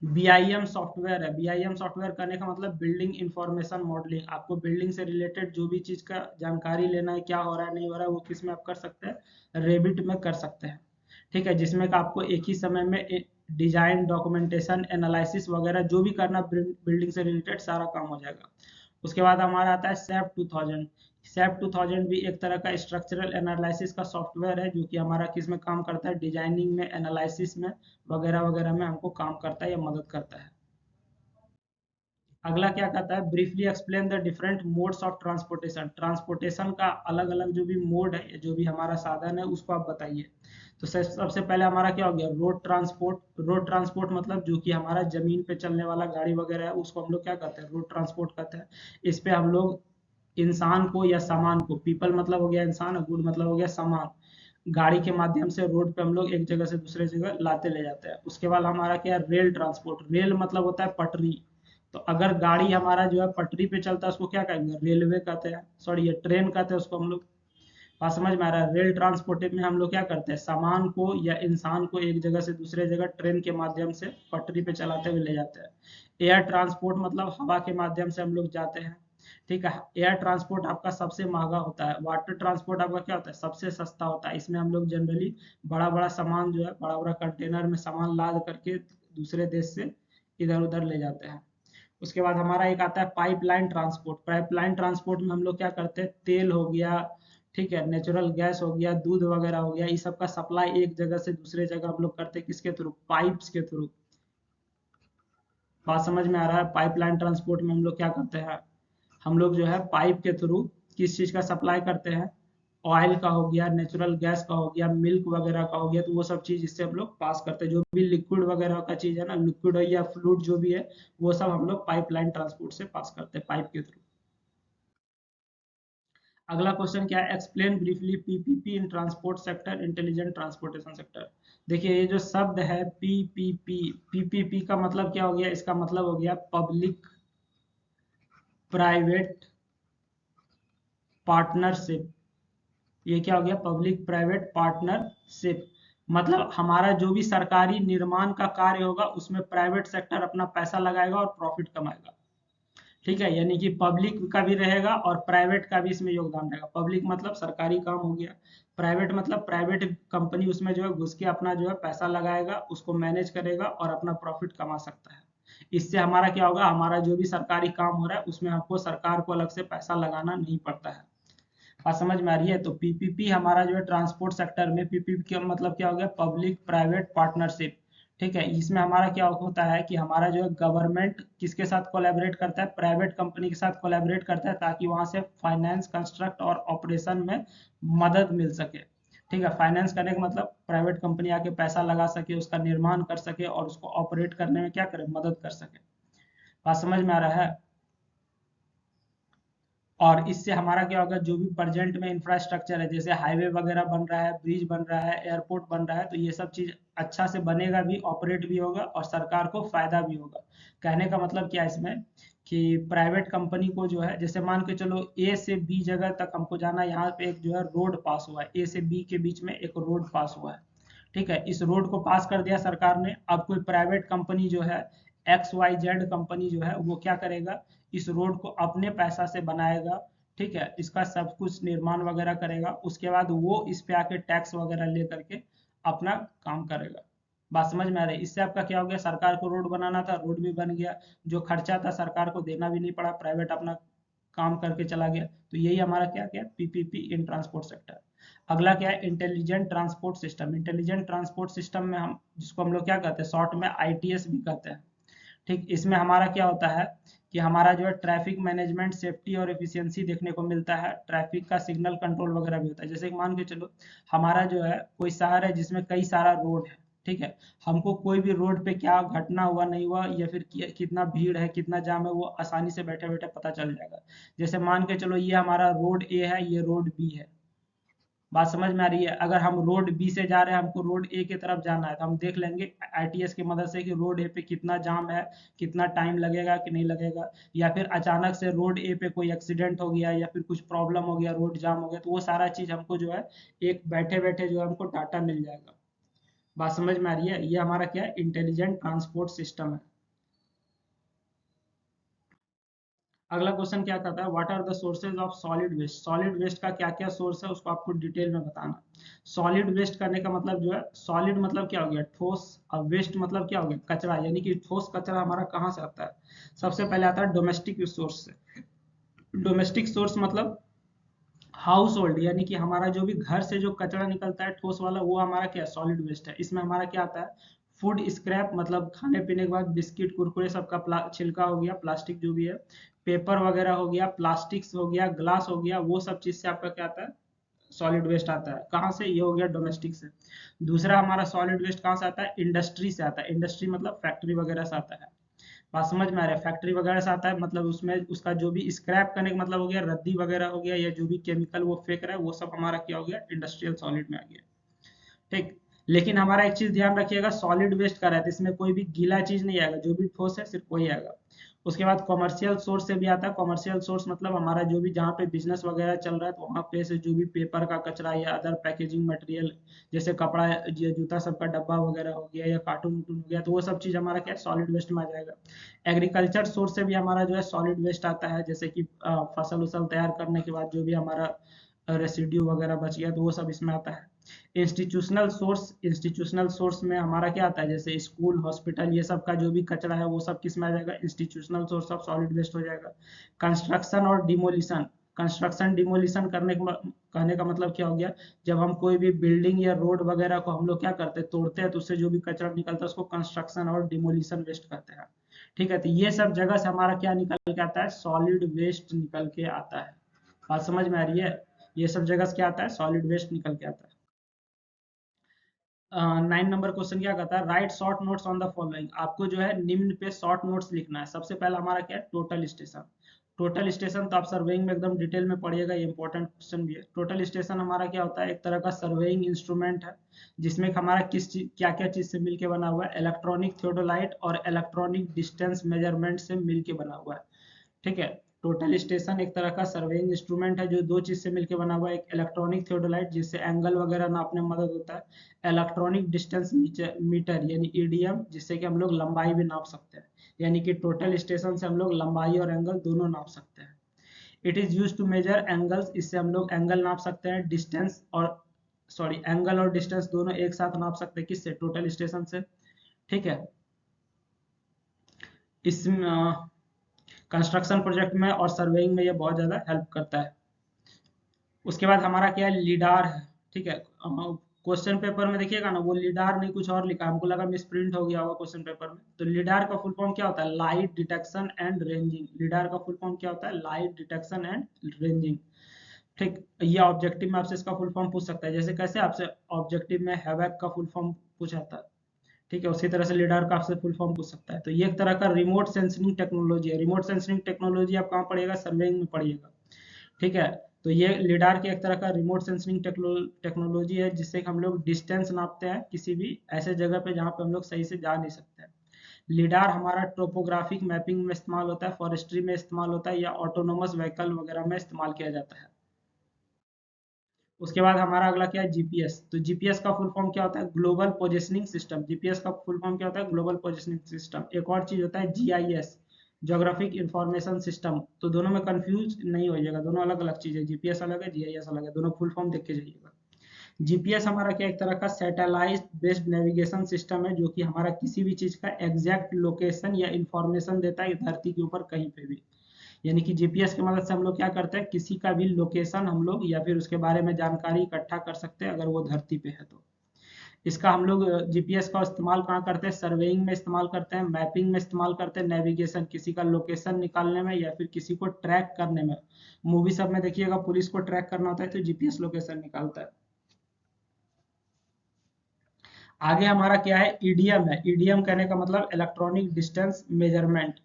बीआईएम सॉफ्टवेयर है। बीआईएम सॉफ्टवेयर करने का मतलब बिल्डिंग इंफॉर्मेशन मॉडलिंग, आपको बिल्डिंग से रिलेटेड जो भी चीज का जानकारी लेना है, क्या हो रहा है नहीं हो रहा है, वो किस में आप कर सकते हैं, रेविट में कर सकते हैं। ठीक है, जिसमें का आपको एक ही समय में डिजाइन, डॉक्यूमेंटेशन, एनालिसिस वगैरह जो भी करना बिल्डिंग से रिलेटेड सारा काम हो जाएगा। उसके बाद हमारा आता है सैप 2000। सैप 2000 भी एक तरह का स्ट्रक्चरल एनालिसिस का सॉफ्टवेयर है, जो कि हमारा किस में काम करता है, डिजाइनिंग में, एनालिसिस में वगैरह वगैरह में हमको काम करता है या मदद करता है। अगला क्या कहता है, briefly explain the different modes of transportation, transportation का अलग अलग जो भी मोड है, जो भी हमारा साधन है, उसको आप बताइए। तो सबसे पहले हमारा क्या हो गया, रोड ट्रांसपोर्ट। रोड ट्रांसपोर्ट मतलब जो कि हमारा जमीन पे चलने वाला गाड़ी वगैरह है, उसको हम लोग क्या कहते हैं, रोड ट्रांसपोर्ट कहते हैं। इस पे हम लोग इंसान को या सामान को, पीपल मतलब हो गया इंसान, गुड मतलब हो गया सामान, गाड़ी के माध्यम से रोड पे हम लोग एक जगह से दूसरे जगह लाते ले जाते हैं। उसके बाद हमारा क्या है, रेल ट्रांसपोर्ट। रेल मतलब होता है पटरी। तो अगर गाड़ी हमारा जो है पटरी पे चलता है, उसको क्या कहेंगे, रेलवे कहते हैं, सॉरी ये ट्रेन कहते हैं उसको हम लोग। बात समझ में आ रहा है, रेल ट्रांसपोर्ट में हम लोग क्या करते हैं, सामान को या इंसान को एक जगह से दूसरे जगह ट्रेन के माध्यम से पटरी पे चलाते हुए ले जाते हैं। एयर ट्रांसपोर्ट मतलब हवा के माध्यम से हम लोग जाते हैं। ठीक है, एयर ट्रांसपोर्ट आपका सबसे महंगा होता है। वाटर ट्रांसपोर्ट आपका क्या होता है, सबसे सस्ता होता है। इसमें हम लोग जनरली बड़ा बड़ा सामान जो है, बड़ा बड़ा कंटेनर में सामान लाद करके दूसरे देश से इधर उधर ले जाते हैं। उसके बाद हमारा एक आता है पाइपलाइन ट्रांसपोर्ट। पाइपलाइन ट्रांसपोर्ट में हम लोग क्या करते हैं, तेल हो गया, ठीक है, नेचुरल गैस हो गया, दूध वगैरह हो गया, ये सब का सप्लाई एक जगह से दूसरे जगह हम लोग करते हैं, किसके थ्रू, पाइप्स के थ्रू। बात समझ में आ रहा है, पाइपलाइन ट्रांसपोर्ट में हम लोग क्या करते हैं, हम लोग जो है पाइप के थ्रू किस चीज का सप्लाई करते हैं, ऑयल का हो गया, नेचुरल गैस का हो गया, मिल्क वगैरह का हो गया, तो वो सब चीज इससे हम लोग पास करते हैं। जो भी लिक्विड वगैरह का चीज है ना, लिक्विड या फ्लूइड जो भी है, वो सब हम लोग पाइपलाइन ट्रांसपोर्ट से पास करते हैं, पाइप के थ्रू। अगला क्वेश्चन क्या है, एक्सप्लेन ब्रीफली पीपीपी इन transport sector, intelligent transportation sector. देखिए ये जो शब्द है पीपीपी, पीपीपी का मतलब क्या हो गया, इसका मतलब हो गया पब्लिक प्राइवेट पार्टनरशिप। ये क्या हो गया, पब्लिक प्राइवेट पार्टनरशिप। मतलब हमारा जो भी सरकारी निर्माण का कार्य होगा, उसमें प्राइवेट सेक्टर अपना पैसा लगाएगा और प्रॉफिट कमाएगा। ठीक है, यानी कि पब्लिक का भी रहेगा और प्राइवेट का भी इसमें योगदान रहेगा। पब्लिक मतलब सरकारी काम हो गया, प्राइवेट मतलब प्राइवेट कंपनी उसमें जो है घुस के अपना जो है पैसा लगाएगा, उसको मैनेज करेगा और अपना प्रॉफिट कमा सकता है। इससे हमारा क्या होगा, हमारा जो भी सरकारी काम हो रहा है उसमें हमको सरकार को अलग से पैसा लगाना नहीं पड़ता है। बात समझ में आ रही है? तो पीपीपी हमारा जो है ट्रांसपोर्ट सेक्टर में, पीपीपी का मतलब क्या हो गया, पब्लिक प्राइवेट पार्टनरशिप। ठीक है, इसमें हमारा क्या होता है कि हमारा जो है गवर्नमेंट किसके साथ कोलैबोरेट करता है, प्राइवेट कंपनी के साथ कोलैबोरेट करता है, ताकि वहां से फाइनेंस, कंस्ट्रक्ट और ऑपरेशन में मदद मिल सके। ठीक है, फाइनेंस करने का मतलब प्राइवेट कंपनी आके पैसा लगा सके, उसका निर्माण कर सके और उसको ऑपरेट करने में क्या करे, मदद कर सके। बात समझ में आ रहा है? और इससे हमारा क्या होगा, जो भी प्रेजेंट में इंफ्रास्ट्रक्चर है, जैसे हाईवे वगैरह बन रहा है, ब्रिज बन रहा है, एयरपोर्ट बन रहा है, तो ये सब चीज अच्छा से बनेगा भी, ऑपरेट भी होगा और सरकार को फायदा भी होगा। कहने का मतलब क्या है इसमें, कि प्राइवेट कंपनी को जो है, जैसे मान के चलो ए से बी जगह तक हमको जाना है, यहाँ पे एक जो है रोड पास हुआ है, ए से बी के बीच में एक रोड पास हुआ है। ठीक है, इस रोड को पास कर दिया सरकार ने। अब कोई प्राइवेट कंपनी जो है, एक्स वाई जेड कंपनी जो है, वो क्या करेगा, इस रोड को अपने पैसा से बनाएगा। ठीक है, इसका सब कुछ निर्माण वगैरह करेगा, उसके बाद वो इस पे आके टैक्स वगैरह ले करके अपना काम करेगा। बात समझ में आ रही है? इससे आपका क्या हो गया, सरकार को रोड बनाना था, रोड भी बन गया, जो खर्चा था सरकार को देना भी नहीं पड़ा, प्राइवेट अपना काम करके चला गया। तो यही हमारा क्या क्या पीपीपी इन ट्रांसपोर्ट सेक्टर। अगला क्या है, intelligent transport system. Intelligent transport system में हम, जिसको हम लोग क्या कहते हैं, शॉर्ट में आईटीएस भी कहते हैं। ठीक, इसमें हमारा क्या होता है कि हमारा जो है ट्रैफिक मैनेजमेंट, सेफ्टी और एफिशिएंसी देखने को मिलता है, ट्रैफिक का सिग्नल कंट्रोल वगैरह भी होता है। जैसे कि मान के चलो हमारा जो है कोई शहर है जिसमें कई सारा रोड है। ठीक है, हमको कोई भी रोड पे क्या घटना हुआ नहीं हुआ, या फिर कितना भीड़ है, कितना जाम है, वो आसानी से बैठे बैठे पता चल जाएगा। जैसे मान के चलो ये हमारा रोड ए है, ये रोड बी है। बात समझ में आ रही है? अगर हम रोड बी से जा रहे हैं, हमको रोड ए की तरफ जाना है, तो हम देख लेंगे आईटीएस की मदद से कि रोड ए पे कितना जाम है, कितना टाइम लगेगा कि नहीं लगेगा। या फिर अचानक से रोड ए पे कोई एक्सीडेंट हो गया, या फिर कुछ प्रॉब्लम हो गया, रोड जाम हो गया, तो वो सारा चीज हमको जो है एक बैठे बैठे जो है हमको डाटा मिल जाएगा। बात समझ में आ रही है? ये हमारा क्या है, इंटेलिजेंट ट्रांसपोर्ट सिस्टम है। अगला क्वेश्चन क्या कहता है, what are the sources of solid waste. Solid waste का क्या क्या सोर्स है, उसको आपको डिटेल में बताना। सॉलिड वेस्ट करने का मतलब जो है, सॉलिड मतलब क्या हो गया, ठोस, और वेस्ट मतलब क्या हो गया, कचरा। यानी कि ठोस कचरा हमारा कहाँ से आता है, सबसे पहले आता है डोमेस्टिक सोर्स से। डोमेस्टिक सोर्स मतलब हाउस होल्ड, यानी कि हमारा जो भी घर से जो कचरा निकलता है ठोस वाला, वो हमारा क्या है, सॉलिड वेस्ट है। इसमें हमारा क्या आता है, फूड स्क्रैप मतलब खाने पीने के बाद बिस्किट कुरकुरे सबका छिलका हो गया, प्लास्टिक जो भी है, पेपर वगैरह हो गया, प्लास्टिक्स हो गया, ग्लास हो गया, वो सब चीज से आपका क्या आता है, सॉलिड वेस्ट आता है। कहाँ से, ये हो गया डोमेस्टिक से। दूसरा हमारा सॉलिड वेस्ट कहाँ से आता है, इंडस्ट्री से आता है। इंडस्ट्री मतलब फैक्ट्री वगैरह से आता है। बात समझ में आ रहा है? फैक्ट्री वगैरह से आता है, मतलब उसमें उसका जो भी स्क्रैप करने का मतलब हो गया, रद्दी वगैरह हो गया, या जो भी केमिकल वो फेंक रहा है, वो सब हमारा क्या हो गया, इंडस्ट्रियल सॉलिड में आ गया। ठीक, लेकिन हमारा एक चीज ध्यान रखिएगा, सॉलिड वेस्ट का रहता है, इसमें कोई भी गीला चीज नहीं आएगा, जो भी ठोस है सिर्फ वही आएगा। उसके बाद कॉमर्शियल सोर्स से भी आता है। कॉमर्शियल सोर्स मतलब हमारा जो भी जहाँ पे बिजनेस वगैरह चल रहा है, तो वहाँ पे से जो भी पेपर का कचरा या अदर पैकेजिंग मटेरियल, जैसे कपड़ा या जूता सबका डब्बा वगैरह हो गया, या कार्टून वूटून हो गया, तो वो सब चीज़ हमारा क्या है, सॉलिड वेस्ट में आ जाएगा। एग्रीकल्चर सोर्स से भी हमारा जो है सॉलिड वेस्ट आता है, जैसे कि फसल उसल तैयार करने के बाद जो भी हमारा रेसिड्यू वगैरह बच गया, तो वो सब इसमें आता है। इंस्टीट्यूशनल सोर्स में हमारा क्या आता है, जैसे स्कूल, हॉस्पिटल, ये सब का जो भी कचरा है, वो सब किस में आ जाएगा, institutional source of solid waste हो जाएगा। कंस्ट्रक्शन और डिमोलिशन। कंस्ट्रक्शन डिमोलिशन करने का कहने का मतलब क्या हो गया, जब हम कोई भी बिल्डिंग या रोड वगैरह को हम लोग क्या करते हैं, तोड़ते हैं, तो उससे जो भी कचरा निकलता है उसको कंस्ट्रक्शन और डिमोलिशन वेस्ट कहते हैं। ठीक है, तो ये सब जगह से हमारा क्या निकल के आता है, सॉलिड वेस्ट निकल के आता है। बात समझ में आ रही है? ये सब जगह से क्या आता है, सॉलिड वेस्ट निकल के आता है। 9 नंबर क्वेश्चन क्या कहता है, right short notes on the following. आपको जो है निम्न पे शॉर्ट नोट्स लिखना है। सबसे पहला हमारा क्या है, टोटल स्टेशन। टोटल स्टेशन तो आप सर्वेइंग में एकदम डिटेल में पढ़िएगा, ये इंपॉर्टेंट क्वेश्चन भी है। टोटल स्टेशन हमारा क्या होता है, एक तरह का सर्वेइंग इंस्ट्रूमेंट है, जिसमें हमारा किस चीज, क्या क्या चीज से मिलके बना हुआ है, इलेक्ट्रॉनिक थियोडोलाइट और इलेक्ट्रॉनिक डिस्टेंस मेजरमेंट से मिलके बना हुआ है। ठीक है, टोटल स्टेशन एक तरह का सर्वेइंग इंस्ट्रूमेंट है, जो दो चीज से मिलकर बना हुआ है, एक इलेक्ट्रॉनिक थियोडोलाइट जिससे एंगल वगैरह नापने में मदद होता है, इलेक्ट्रॉनिक डिस्टेंस मीटर यानी ईडीएम, जिससे कि हम लोग लंबाई भी नाप सकते हैं। यानी कि टोटल स्टेशन से हम लोग लंबाई और एंगल दोनों नाप सकते हैं। It is use to measure angles, इससे हम लोग एंगल नाप सकते हैं, डिस्टेंस और सॉरी एंगल और डिस्टेंस दोनों एक साथ नाप सकते हैं, किससे, टोटल स्टेशन से। ठीक है, इसमें कंस्ट्रक्शन प्रोजेक्ट में और सर्वेइंग में ये बहुत ज़्यादा हेल्प करता है। उसके बाद हमारा क्या है, लीडार है। ठीक है, क्वेश्चन पेपर में देखिएगा ना, वो लीडार नहीं कुछ और लिखा, हमको लगा मिस प्रिंट हो गया होगा क्वेश्चन पेपर में। तो लीडार का फुल फॉर्म क्या होता है, लाइट डिटेक्शन एंड रेंजिंग। लीडार का फुल फॉर्म क्या होता है, लाइट डिटेक्शन एंड रेंजिंग। ठीक, ये ऑब्जेक्टिव में आपसे इसका फुल फॉर्म पूछ सकता है, जैसे कैसे आपसे ऑब्जेक्टिव में हैवक का फुल फॉर्म पूछा था। ठीक है, उसी तरह से लीडार का आपसे फुल फॉर्म पूछ सकता है। तो ये एक तरह का रिमोट सेंसिंग टेक्नोलॉजी है। रिमोट सेंसिंग टेक्नोलॉजी आप कहाँ पढ़िएगा, सर्वेइंग में पढ़िएगा। ठीक है, तो ये लिडार की एक तरह का रिमोट सेंसिंग टेक्नोलॉजी है, जिससे हम लोग डिस्टेंस नापते हैं किसी भी ऐसे जगह पे जहाँ पे हम लोग सही से जा नहीं सकते हैं। लिडार हमारा टोपोग्राफिक मैपिंग में इस्तेमाल होता है, फॉरेस्ट्री में इस्तेमाल होता है, या ऑटोनोमस व्हीकल वगैरह में इस्तेमाल किया जाता है। उसके बाद हमारा अगला क्या है, जीपीएस। तो जीपीएस का फुल फॉर्म क्या होता है, ग्लोबल पोजिशनिंग सिस्टम। जीपीएस का फुल फॉर्म क्या होता है, ग्लोबल पोजिशनिंग सिस्टम। एक और चीज होता है जीआईएस, ज्योग्राफिक इंफॉर्मेशन सिस्टम। तो दोनों में कंफ्यूज नहीं हो जाएगा, दोनों अलग अलग चीज है, जीपीएस अलग है, जीआईएस अलग है, दोनों फुल फॉर्म देख के जाइएगा। जीपीएस हमारा क्या एक तरह का सैटेलाइट बेस्ड नेविगेशन सिस्टम है, जो कि हमारा किसी भी चीज का एग्जैक्ट लोकेशन या इंफॉर्मेशन देता है धरती के ऊपर कहीं पे भी। यानी कि जीपीएस की मदद से हम लोग क्या करते हैं, किसी का भी लोकेशन हम लोग या फिर उसके बारे में जानकारी इकट्ठा कर सकते हैं अगर वो धरती पे है तो। इसका हम लोग जीपीएस का इस्तेमाल कहाँ करते हैं, सर्वेइंग में इस्तेमाल करते हैं, मैपिंग में इस्तेमाल करते हैं, नेविगेशन किसी का लोकेशन निकालने में या फिर किसी को ट्रैक करने में। मूवी सब में देखिएगा पुलिस को ट्रैक करना होता है तो जीपीएस लोकेशन निकालता है। आगे हमारा क्या है, ईडीएम है। ईडीएम कहने का मतलब इलेक्ट्रॉनिक डिस्टेंस मेजरमेंट।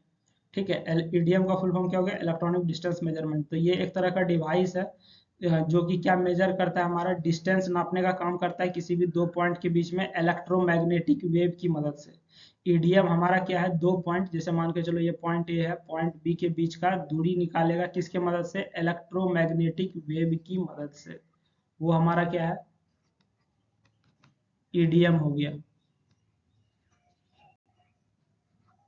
ठीक है, ईडीएम का फुल फॉर्म क्या हो गया, इलेक्ट्रॉनिक डिस्टेंस मेजरमेंट। तो ये एक तरह का डिवाइस है जो कि क्या मेजर करता है, हमारा डिस्टेंस नापने का काम करता है किसी भी दो पॉइंट के बीच में इलेक्ट्रोमैग्नेटिक वेव की मदद से। ईडीएम हमारा क्या है, दो पॉइंट, जैसे मान के चलो ये पॉइंट ए है, पॉइंट बी के बीच का दूरी निकालेगा किसके मदद से, इलेक्ट्रोमैग्नेटिक वेव की मदद से। वो हमारा क्या है, ईडीएम हो गया।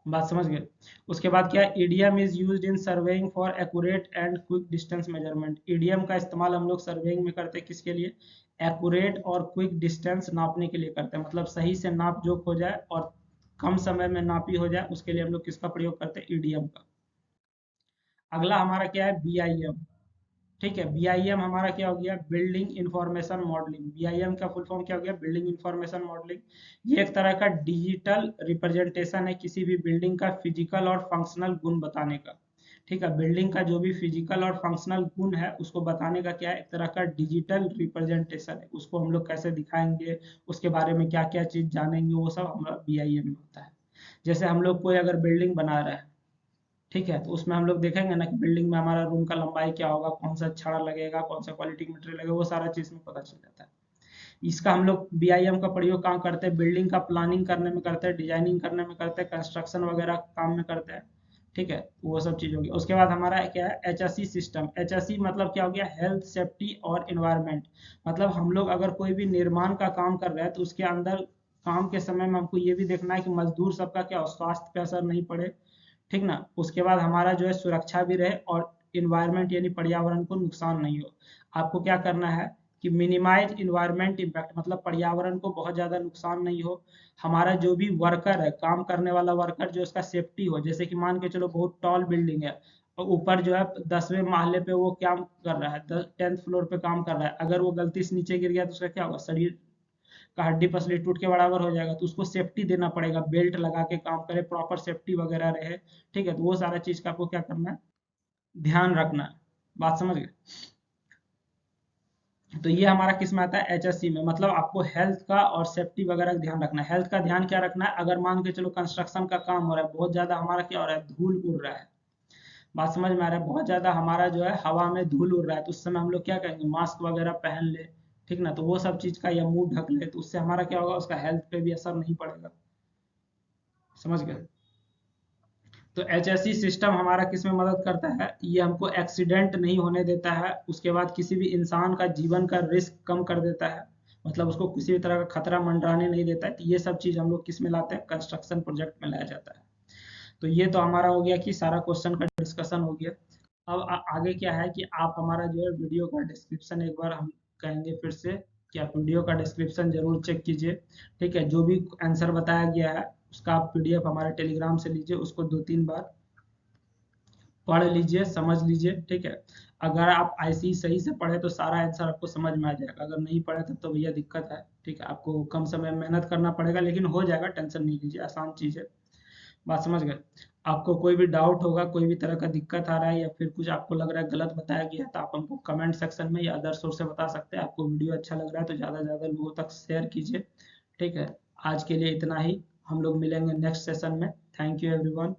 बात समझ गए। उसके बाद क्या है, EDM is used in surveying for accurate and quick distance measurement. EDM का इस्तेमाल हम लोग सर्वेइंग में करते हैं किसके लिए, एक्यूरेट और क्विक डिस्टेंस नापने के लिए करते हैं, मतलब सही से नाप जोख हो जाए और कम समय में नापी हो जाए, उसके लिए हम लोग किसका प्रयोग करते हैं, ईडीएम का। अगला हमारा क्या है, बीआईएम। ठीक है, बीआईएम हमारा क्या हो गया, बिल्डिंग इंफॉर्मेशन मॉडलिंग। बीआईएम का फुल फॉर्म क्या हो गया, बिल्डिंग इंफॉर्मेशन मॉडलिंग। ये एक तरह का डिजिटल रिप्रेजेंटेशन है किसी भी बिल्डिंग का फिजिकल और फंक्शनल गुण बताने का। ठीक है, बिल्डिंग का जो भी फिजिकल और फंक्शनल गुण है उसको बताने का क्या है, एक तरह का डिजिटल रिप्रेजेंटेशन है। उसको हम लोग कैसे दिखाएंगे, उसके बारे में क्या क्या चीज जानेंगे, वो सब हमारा बीआईएम में होता है। जैसे हम लोग कोई अगर बिल्डिंग बना रहे हैं, ठीक है, तो उसमें हम लोग देखेंगे ना कि बिल्डिंग में हमारा रूम का लंबाई क्या होगा, कौन सा छड़ लगेगा, कौन सा क्वालिटी मटेरियल लगेगा, वो सारा चीज में पता चल जाता है। इसका हम लोग बीआईएम का प्रयोग कहाँ करते हैं, बिल्डिंग का प्लानिंग करने में करते हैं, डिजाइनिंग करने में करते हैं, कंस्ट्रक्शन वगैरह काम में करते हैं। ठीक है, वो सब चीज होगी। उसके बाद हमारा क्या है, एचएससी सिस्टम। एचएससी मतलब क्या हो गया, हेल्थ सेफ्टी और एनवायरनमेंट। मतलब हम लोग अगर कोई भी निर्माण का काम कर रहे हैं तो उसके अंदर काम के समय में हमको ये भी देखना है कि मजदूर सबका क्या हो, स्वास्थ्य पे असर नहीं पड़े। ठीक ना, उसके बाद हमारा जो है सुरक्षा भी रहे और इन्वायरमेंट यानी पर्यावरण को नुकसान नहीं हो। आपको क्या करना है कि मिनिमाइज इन्वायरमेंट इम्पैक्ट, मतलब पर्यावरण को बहुत ज़्यादा नुकसान नहीं हो। हमारा जो भी वर्कर है, काम करने वाला वर्कर, जो उसका सेफ्टी हो। जैसे कि मान के चलो बहुत टॉल बिल्डिंग है और ऊपर जो है 10वें माले पे वो क्या कर रहा है, 10th फ्लोर पे काम कर रहा है, अगर वो गलती से नीचे गिर गया तो उसका क्या होगा, शरीर का हड्डी पसली टूट के बराबर हो जाएगा। तो उसको सेफ्टी देना पड़ेगा, बेल्ट लगा के काम करे, प्रॉपर सेफ्टी वगैरह रहे। ठीक है, तो वो सारा चीज का आपको क्या करना है, ध्यान रखना है। बात समझ गए। तो ये हमारा किस में आता है, एचएससी में। मतलब आपको हेल्थ का और सेफ्टी वगैरह का ध्यान रखना है। हेल्थ का ध्यान क्या रखना है, अगर मान के चलो कंस्ट्रक्शन का काम हो रहा है, बहुत ज्यादा हमारा क्या हो रहा है, धूल उड़ रहा है। बात समझ में आ रहा है, बहुत ज्यादा हमारा जो है हवा में धूल उड़ रहा है, तो उस समय हम लोग क्या करेंगे, मास्क वगैरह पहन ले। ठीक ना, तो वो सब चीज का, या मुंह ढक ले, तो उससे हमारा क्या होगा, उसका हेल्थ पे भी असर नहीं पड़ेगा। समझ गए। तो एचएससी सिस्टम हमारा किस में मदद करता है, ये हमको एक्सीडेंट नहीं होने देता है, उसके बाद किसी भी इंसान का जीवन का रिस्क कम कर देता है, मतलब उसको किसी भी तरह का खतरा मंडराने नहीं देता है। तो ये सब चीज हम लोग किस में लाते हैं, कंस्ट्रक्शन प्रोजेक्ट में लाया जाता है। तो ये तो हमारा हो गया कि सारा क्वेश्चन का डिस्कशन हो गया। अब आगे क्या है कि आप हमारा जो है वीडियो का डिस्क्रिप्शन एक बार हम कहेंगे फिर से कि आप वीडियो का डिस्क्रिप्शन जरूर चेक कीजिए। ठीक है, जो भी आंसर बताया गया है उसका आप पीडीएफ हमारे टेलीग्राम से लीजिए, उसको 2-3 बार पढ़ लीजिए, समझ लीजिए, ठीक है। अगर आप ऐसे ही सही से पढ़े तो सारा आंसर आपको समझ में आ जाएगा, अगर नहीं पढ़े तब तो भैया दिक्कत है, ठीक है। आपको कम समय में मेहनत करना पड़ेगा, लेकिन हो जाएगा, टेंशन नहीं लीजिए, आसान चीज़ है। बात समझ गए? आपको कोई भी डाउट होगा, कोई भी तरह का दिक्कत आ रहा है या फिर कुछ आपको लग रहा है गलत बताया गया है, तो आप हमको कमेंट सेक्शन में या अदर सोर्स से बता सकते हैं। आपको वीडियो अच्छा लग रहा है तो ज़्यादा से ज़्यादा लोगों तक शेयर कीजिए, ठीक है। आज के लिए इतना ही, हम लोग मिलेंगे नेक्स्ट सेशन में। Thank you everyone.